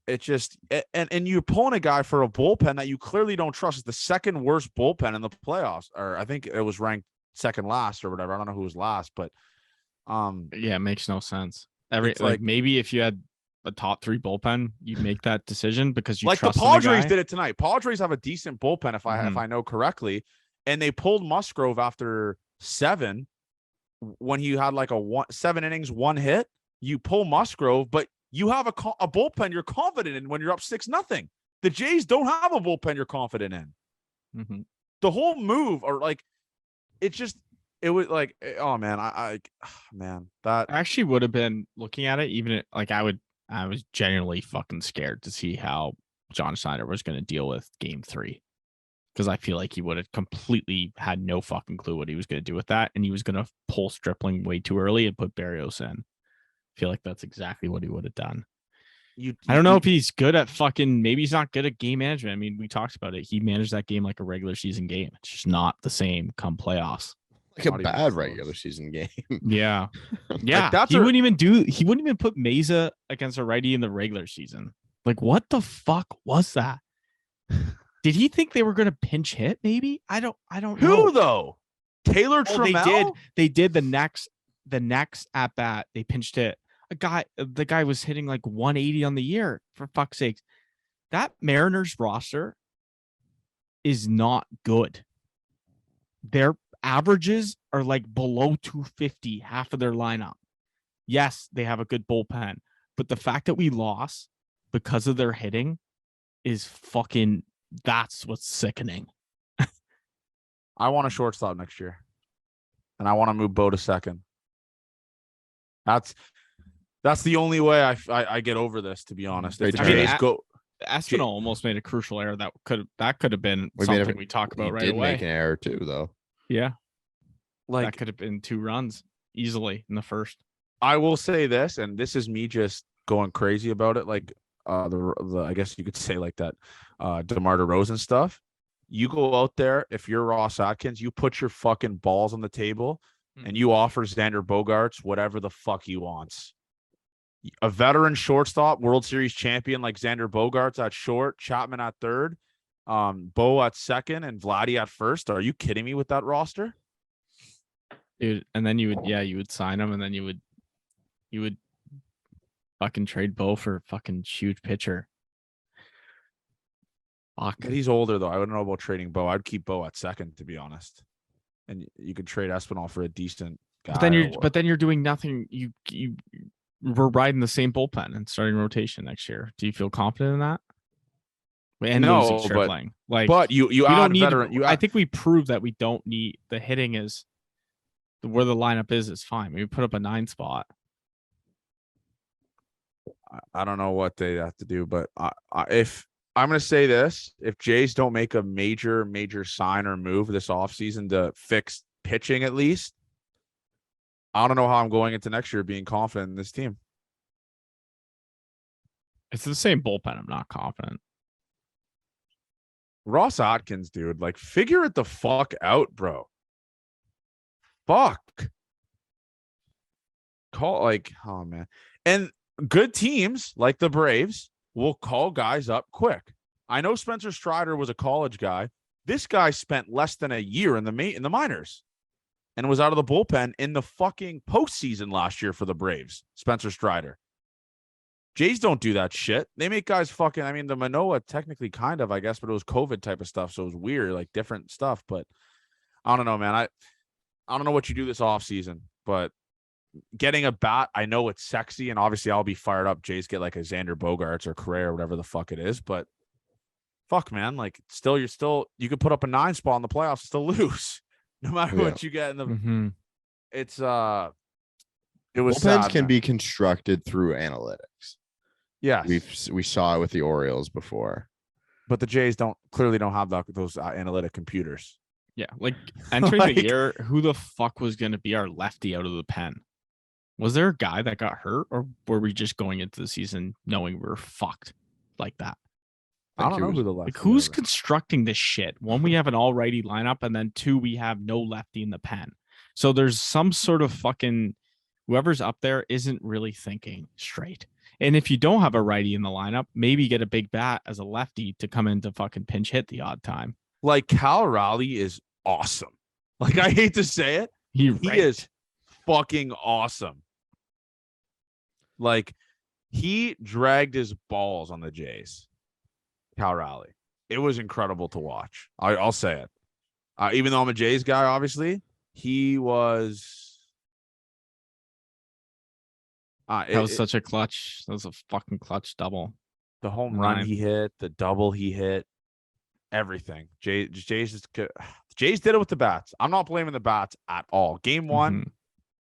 It's just, and you're pulling a guy for a bullpen that you clearly don't trust. It's the second worst bullpen in the playoffs, or I think it was ranked second last or whatever. I don't know who was last, but Yeah, it makes no sense. Like it's like maybe if you had a top 3 bullpen, you'd make that decision because you like the trust in Padres guy. did it tonight. Padres have a decent bullpen if I know correctly, and they pulled Musgrove after 7 when he had like 7 innings, 1 hit. You pull Musgrove, but you have a bullpen you're confident in when you're up 6-0. The Jays don't have a bullpen you're confident in. Mm-hmm. The whole move, or like, it was like, oh man, man, that I actually would have been looking at it, even like I was genuinely fucking scared to see how John Schneider was going to deal with game 3. Because I feel like he would have completely had no fucking clue what he was going to do with that. And he was going to pull Stripling way too early and put Barrios in. I feel like that's exactly what he would have done. I don't know if he's good at maybe he's not good at game management. I mean, we talked about it. He managed that game like a regular season game. It's just not the same come playoffs. Like a bad regular season game. Yeah. Yeah. Like he wouldn't even put Meza against a righty in the regular season. Like, what the fuck was that? Did he think they were going to pinch hit? Maybe I don't know. Who though? Taylor Trammell? They did the next at bat. They pinched hit. The guy was hitting like 180 on the year, for fuck's sakes. That Mariners roster is not good. Their averages are like below 250, half of their lineup. Yes, they have a good bullpen, but the fact that we lost because of their hitting is that's what's sickening. I want a shortstop next year, and I want to move Bo to second. That's the only way I get over this, to be honest. If the Jays Espinal almost made a crucial error that could have been something we talk about right away. Did make an error too, though. Yeah, like that could have been 2 runs easily in the first. I will say this, and this is me just going crazy about it. Like I guess you could say like that, DeMar DeRozan stuff. You go out there, if you're Ross Atkins, you put your fucking balls on the table, and you offer Xander Bogaerts whatever the fuck he wants. A veteran shortstop, World Series champion like Xander Bogaerts at short, Chapman at third, Bo at second, and Vladdy at first. Are you kidding me with that roster? Dude, and then you would sign him, and then you would fucking trade Bo for a fucking huge pitcher. Fuck. But he's older though. I wouldn't know about trading Bo. I'd keep Bo at second, to be honest. And you could trade Espinal for a decent guy. But then you're doing nothing. We're riding the same bullpen and starting rotation next year. Do you feel confident in that? And no, but you add veteran. I think we proved that we don't need the hitting is where the lineup is fine. We put up a 9 spot. I don't know what they have to do, but if I'm going to say this, if Jays don't make a major sign or move this offseason to fix pitching, at least, I don't know how I'm going into next year being confident in this team. It's the same bullpen. I'm not confident. Ross Atkins, dude, like, figure it the fuck out, bro. Fuck. Oh man. And good teams like the Braves will call guys up quick. I know Spencer Strider was a college guy. This guy spent less than a year in the minors and was out of the bullpen in the fucking postseason last year for the Braves. Spencer Strider. Jays don't do that shit. They make guys fucking, I mean, the Manoah technically kind of, I guess, but it was COVID type of stuff. So it was weird, like different stuff. But I don't know, man. I don't know what you do this offseason, but getting a bat, I know it's sexy, and obviously I'll be fired up. Jays get like a Xander Bogaerts or Correa or whatever the fuck it is, but fuck, man, like you could put up a 9 spot in the playoffs and still lose, no matter what you get in the. Mm-hmm. It was bullpens sad, can man. be constructed through analytics. Yes, we saw it with the Orioles before, but the Jays clearly don't have those analytic computers. Yeah, like entering the year, who the fuck was going to be our lefty out of the pen? Was there a guy that got hurt, or were we just going into the season knowing we were fucked like that? I don't know who the lefty. Like, who's constructing this shit? 1, we have an all-righty lineup, and then 2, we have no lefty in the pen. So there's some sort of fucking whoever's up there isn't really thinking straight. And if you don't have a righty in the lineup, maybe get a big bat as a lefty to come in to fucking pinch hit the odd time. Like, Cal Raleigh is awesome. Like, I hate to say it. He is fucking awesome. Like, he dragged his balls on the Jays. Cal Raleigh. It was incredible to watch. I'll say it. Even though I'm a Jays guy, obviously, he was. That was such a clutch. That was a fucking clutch double. The home run he hit, the double he hit, everything. Jays did it with the bats. I'm not blaming the bats at all. Game 1,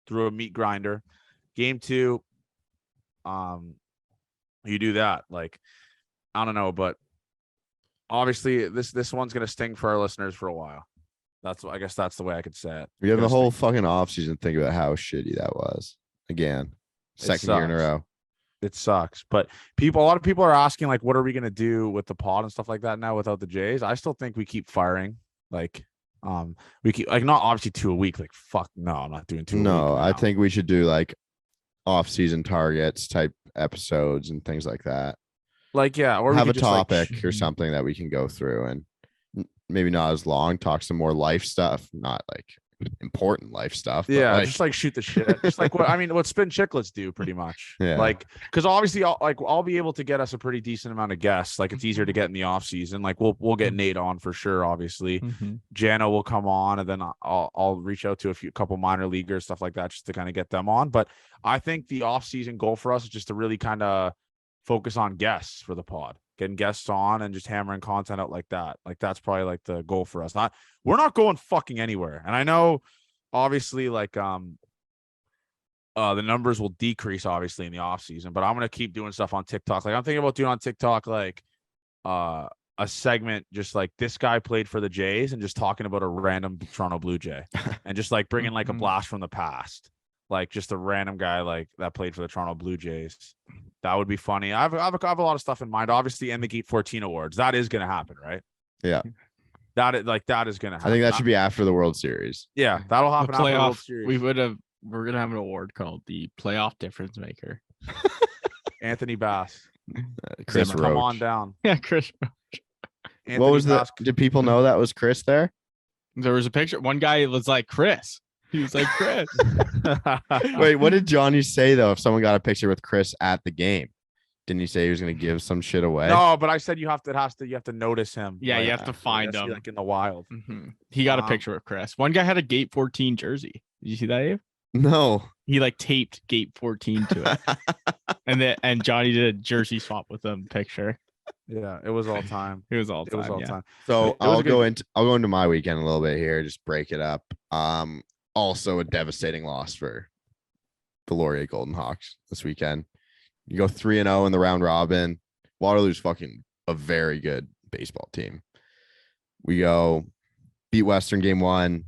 threw a meat grinder. Game 2, you do that. Like, I don't know, but obviously this one's gonna sting for our listeners for a while. I guess that's the way I could say it. We have the whole fucking offseason to think about how shitty that was. Again, second year in a row. It sucks. But a lot of people are asking, like, what are we gonna do with the pod and stuff like that now without the Jays? I still think we keep firing. Like, we keep, like, not obviously 2 a week. Like, fuck no, I'm not doing 2 a week. No, I think we should do like off-season targets type episodes and things like that. Like, yeah, or have a topic or something that we can go through, and maybe not as long, talk some more life stuff, not like important life stuff. Yeah, like, just like shoot the shit. Just like what Spin Chicklets do pretty much. Yeah. Like, because obviously I'll be able to get us a pretty decent amount of guests. Like, it's easier to get in the off season. Like, we'll get Nate on for sure, obviously. Jana will come on, and then I'll reach out to a couple minor leaguers, stuff like that, just to kind of get them on. But I think the off season goal for us is just to really kind of focus on guests for the pod, getting guests on and just hammering content out like that. Like, that's probably like the goal for us. We're not going fucking anywhere. And I know obviously like the numbers will decrease obviously in the off season, but I'm going to keep doing stuff on TikTok. Like, I'm thinking about doing on TikTok, like a segment, just like this guy played for the Jays and just talking about a random Toronto Blue Jay and just like bringing like a blast from the past. Like, just a random guy like that played for the Toronto Blue Jays. That would be funny. I have a lot of stuff in mind. Obviously, and the Gate 14 awards. That is going to happen, right? Yeah. That is going to happen. I think that should be after the World Series. Yeah, that'll happen after the World Series. Series. We're going to have an award called the Playoff Difference Maker. Anthony Bass. Chris Roach. Come on down. Yeah, Chris Roach. What was Bass. Did people know that was Chris there? There was a picture. One guy was like, Chris. He was like, Chris. Wait, what did Johnny say though? If someone got a picture with Chris at the game, didn't he say he was going to give some shit away? No, but I said you have to notice him. Yeah, like, you have to find him like in the wild. He got a picture with Chris. One guy had a Gate 14 jersey. Did you see that, Abe? No. He like taped Gate 14 to it, and Johnny did a jersey swap with him picture. Yeah, it was all time. It was all time. So I'll go into my weekend a little bit here, just break it up. Also a devastating loss for the Laurier Golden Hawks this weekend. You go 3-0 in the round robin. Waterloo's fucking a very good baseball team. We go beat Western game 1,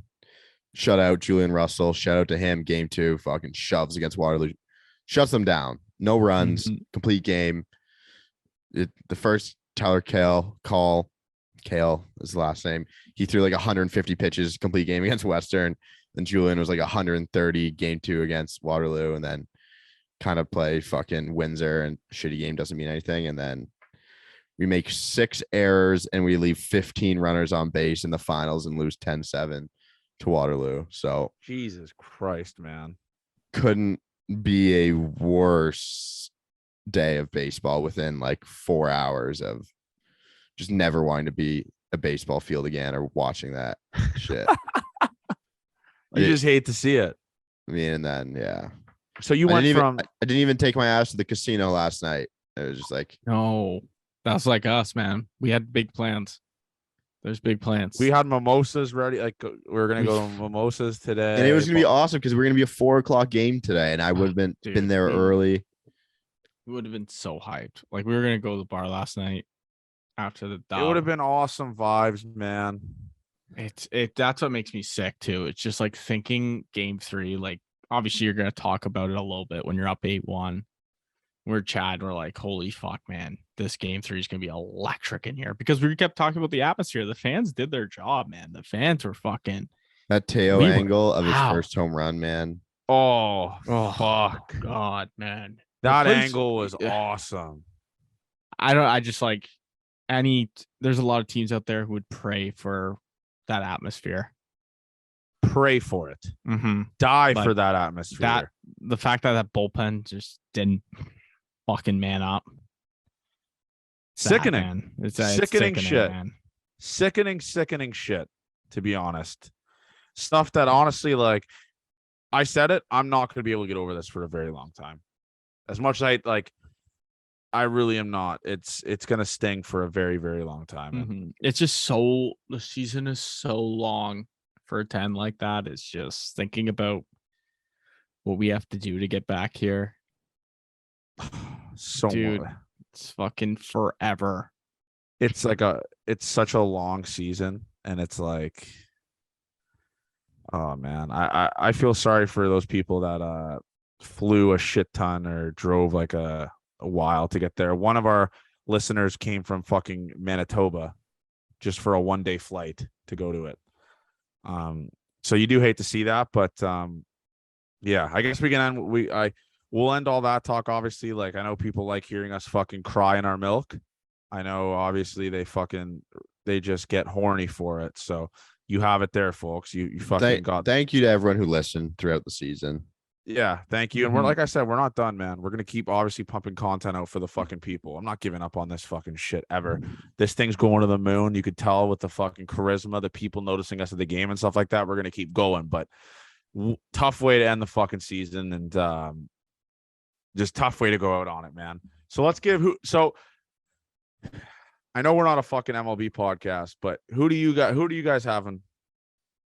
shut out Julian Russell, shout out to him. Game 2, fucking shoves against Waterloo, shuts them down. No runs, complete game. The first Tyler Kale is the last name. He threw like 150 pitches, complete game against Western. Then Julian was like 130 game 2 against Waterloo, and then kind of play fucking Windsor, and shitty game doesn't mean anything. And then we make 6 errors and we leave 15 runners on base in the finals and lose 10-7 to Waterloo. So Jesus Christ, man. Couldn't be a worse day of baseball within like 4 hours of just never wanting to be a baseball field again or watching that shit. You just hate to see it. I mean, and then yeah. So you went I didn't even take my ass to the casino last night. It was just like, no, that's like us, man. We had big plans. There's big plans. We had mimosas ready. Like, we were gonna go to mimosas today, and it was gonna be awesome because we're gonna be a 4:00 game today, and I would have been there early. We would have been so hyped. Like, we were gonna go to the bar last night after the dog. It would have been awesome vibes, man. That's what makes me sick too. It's just like thinking game 3. Like, obviously you're gonna talk about it a little bit when you're up 8-1. We're Chad. We're like, holy fuck, man, this game 3 is gonna be electric in here, because we kept talking about the atmosphere. The fans did their job, man. The fans were fucking. That Teo angle of his first home run, man. Oh fuck, God, man. That angle was awesome. There's a lot of teams out there who would pray for that atmosphere. pray for it. Mm-hmm. Die But for that atmosphere. The fact that bullpen just didn't fucking man up. Sickening. Man. It's Sickening shit. man. Sickening shit, to be honest. Stuff that honestly, like, I said it, I'm not going to be able to get over this for a very long time. As much as I really am not. It's going to sting for a very, very long time. Mm-hmm. It's just the season is so long for a 10 like that. It's just thinking about what we have to do to get back here. So dude, it's fucking forever. It's it's such a long season, and it's like, oh man, I feel sorry for those people that flew a shit ton or drove like a while to get there. One of our listeners came from fucking Manitoba just for a 1-day flight to go to it. So you do hate to see that, but yeah, I guess we can end. We'll end all that talk. Obviously, like, I know people like hearing us fucking cry in our milk. I know, obviously, they just get horny for it. So you have it there, folks. You fucking got. Thank you to everyone who listened throughout the season. Yeah, thank you. And we're, like I said, we're not done, man. We're gonna keep obviously pumping content out for the fucking people. I'm not giving up on this fucking shit ever. This thing's going to the moon. You could tell with the fucking charisma, the people noticing us at the game and stuff like that. We're gonna keep going, but tough way to end the fucking season, and just tough way to go out on it, man. So let's give I know we're not a fucking MLB podcast, but who do you guys having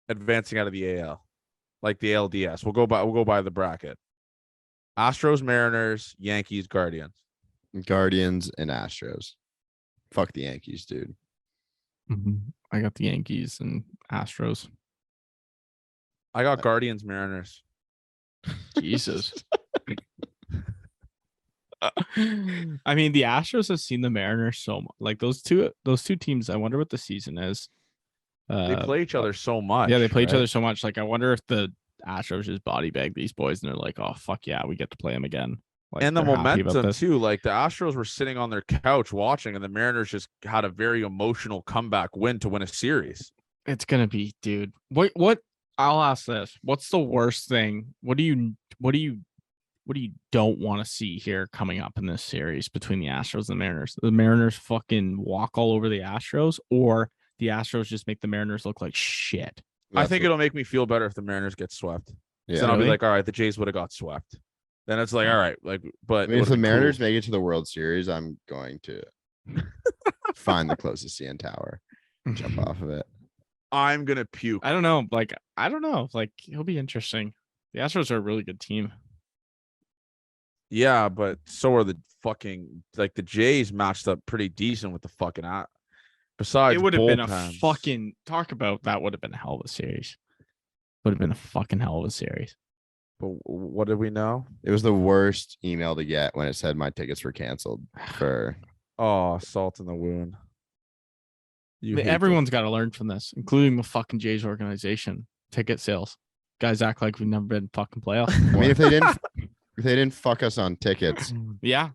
advancing out of the AL? Like the LDS. We'll go by the bracket. Astros, Mariners, Yankees, Guardians. Guardians and Astros. Fuck the Yankees, dude. Mm-hmm. I got the Yankees and Astros. I got Guardians, Mariners. Jesus. I mean, the Astros have seen the Mariners so much. Like those two teams. I wonder what the season is. They play each other so much. Yeah, they play each other so much. Like, I wonder if the Astros just body bag these boys, and they're like, "Oh fuck yeah, we get to play them again." Like, and the momentum too. Like, the Astros were sitting on their couch watching, and the Mariners just had a very emotional comeback win to win a series. It's gonna be, dude. What? I'll ask this: what's the worst thing? What do you don't want to see here coming up in this series between the Astros and the Mariners? The Mariners fucking walk all over the Astros, or the Astros just make the Mariners look like shit? I think it'll make me feel better if the Mariners get swept. Yeah. Then I'll be like, all right, the Jays would have got swept. Then it's like, all right, like, but I mean, if the Mariners make it to the World Series, I'm going to find the closest CN Tower, jump off of it. I'm gonna puke. I don't know. Like, it'll be interesting. The Astros are a really good team. Yeah, but so are the fucking, like, the Jays matched up pretty decent with the fucking besides it would have been a bullpens. fucking talk about that would have been a hell of a series. Would have been a fucking hell of a series. But what did we know? It was the worst email to get when it said my tickets were canceled for. Oh, salt in the wound. Everyone's got to learn from this, including the fucking Jays organization. Ticket sales. Guys act like we've never been fucking playoffs. I mean, if they didn't fuck us on tickets. Yeah.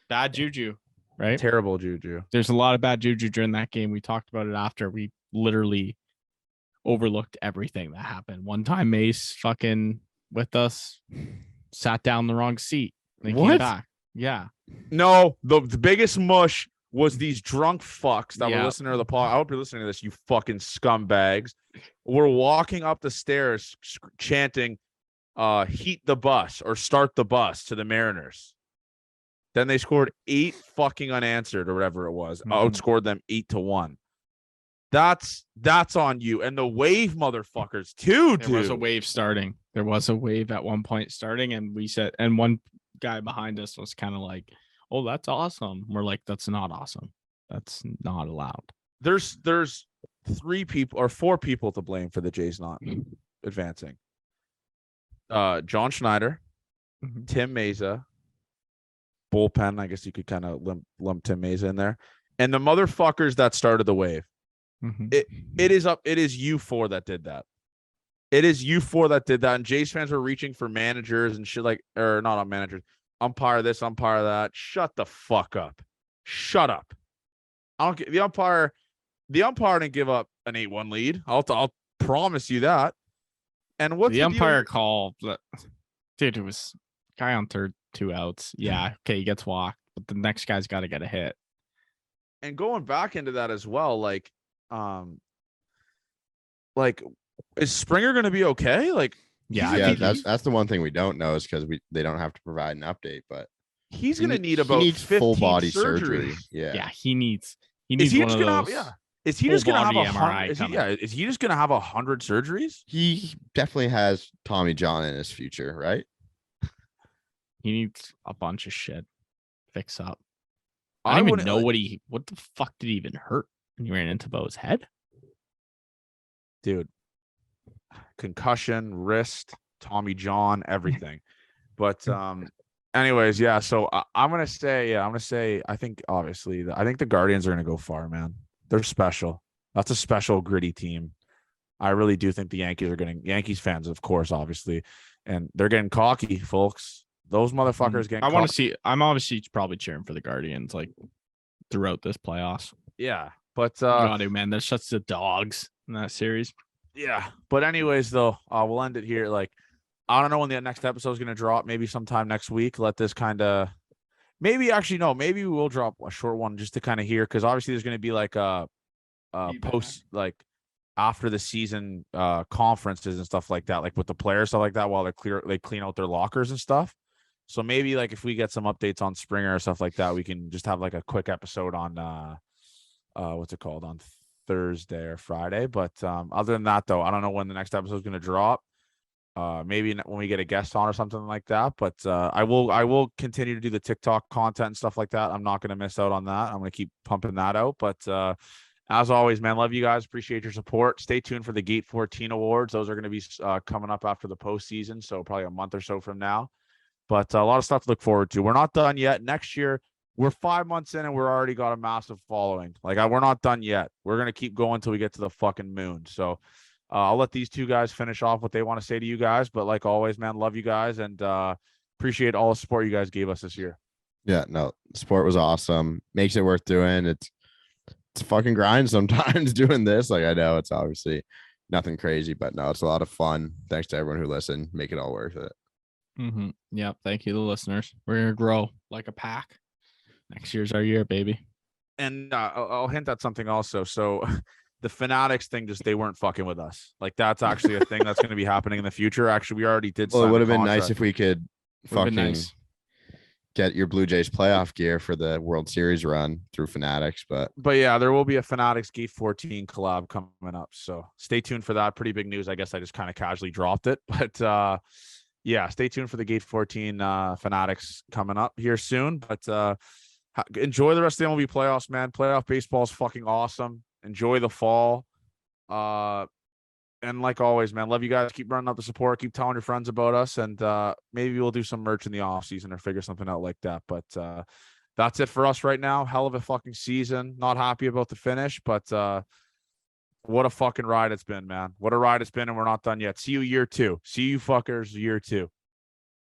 Bad juju, right? Terrible juju. There's a lot of bad juju during that game. We talked about it after. We literally overlooked everything that happened. One time Mace fucking with us sat down the wrong seat. They came back. Yeah. No, the biggest mush was these drunk fucks that were listening to the pod. I hope you're listening to this, you fucking scumbags. We're walking up the stairs chanting, heat the bus or start the bus to the Mariners. Then they scored 8 fucking unanswered or whatever it was. Outscored them 8-1. That's on you. And the wave motherfuckers too, dude. There was a wave starting. There was a wave at one point starting, and we said, and one guy behind us was kind of like, "Oh, that's awesome." We're like, "That's not awesome. That's not allowed." There's 3 people or 4 people to blame for the Jays not advancing. John Schneider, Tim Meza, bullpen. I guess you could kind of lump Tim Meza in there, and the motherfuckers that started the wave. It is you 4 that did that. It is you 4 that did that. And Jays fans were reaching for managers and shit, like, or not on managers, umpire this, umpire that. Shut the fuck up. Shut up. I don't get the umpire. The umpire didn't give up an 8-1 lead. I'll promise you that. And what's the the umpire deal? call? Dude, it was guy on third, 2 outs. Yeah, okay, he gets walked, but the next guy's got to get a hit. And going back into that as well, like, is Springer going to be okay? Like, Yeah, he's, I Yeah, think that's the one thing we don't know is because they don't have to provide an update, but he's going to need he about needs full 15 body surgeries. surgery. Yeah. he needs Is he one just of gonna have? those Yeah. Is he full just gonna have body 100? MRI Is he? coming. Yeah. Is he just gonna have 100 surgeries? He definitely has Tommy John in his future, right? He needs a bunch of shit fix up. I I don't even wouldn't. know what the fuck did he even hurt when he ran into Bo's head? Dude. Concussion, wrist, Tommy John, everything. But anyways, yeah. So I'm gonna say I think obviously I think the Guardians are gonna go far, man. They're special. That's a special gritty team. I really do think the Yankees are getting Yankees fans, of course, obviously, and they're getting cocky, folks. Those motherfuckers getting. I want to see. I'm obviously probably cheering for the Guardians like throughout this playoffs. Yeah, but God, man, they're such the dogs in that series. yeah. But anyways, though, we'll end it here. Like, I don't know when the next episode is gonna drop. Maybe sometime next week. Let this kind of. Maybe actually no. Maybe we will drop a short one just to kind of hear because obviously there's gonna be like post like after the season conferences and stuff like that, like with the players stuff like that while they clean out their lockers and stuff. So maybe like if we get some updates on Springer or stuff like that, we can just have like a quick episode on what's it called on Thursday or Friday. But other than that though, I don't know when the next episode is gonna drop. Maybe when we get a guest on or something like that. But I will continue to do the TikTok content and stuff like that. I'm not gonna miss out on that. I'm gonna keep pumping that out. But as always, man, love you guys. Appreciate your support. Stay tuned for the Gate 14 awards. Those are going to be coming up after the postseason, so probably a month or so from now. But a lot of stuff to look forward to. We're not done yet. Next year, we're 5 months in and we're already got a massive following. We're not done yet. We're going to keep going until we get to the fucking moon. So I'll let these two guys finish off what they want to say to you guys. But like always, man, love you guys and appreciate all the support you guys gave us this year. Yeah, no, sport was awesome. Makes it worth doing. It's a fucking grind sometimes doing this. Like I know it's obviously nothing crazy, but no, it's a lot of fun. Thanks to everyone who listened. Make it all worth it. Mm-hmm. Yeah, thank you, the listeners. We're gonna grow like a pack. Next year's our year, baby. And I'll hint at something also. So the Fanatics thing, just they weren't fucking with us. Like that's actually a thing that's going to be happening in the future. Actually, we already did. Well, it sign would the have been nice contract. if we could Would've been fucking nice. get your Blue Jays playoff gear for the World Series run through Fanatics. But yeah, there will be a Fanatics Gate 14 collab coming up. So stay tuned for that. Pretty big news. I guess I just kind of casually dropped it. But yeah, stay tuned for the Gate 14 Fanatics coming up here soon. But enjoy the rest of the MLB playoffs, man. Playoff baseball is fucking awesome. Enjoy the fall. And like always, man, love you guys. Keep running up the support. Keep telling your friends about us. And maybe we'll do some merch in the off season or figure something out like that. But that's it for us right now. Hell of a fucking season. Not happy about the finish, but what a fucking ride it's been, man. What a ride it's been. And we're not done yet. See you year 2. See you fuckers year 2.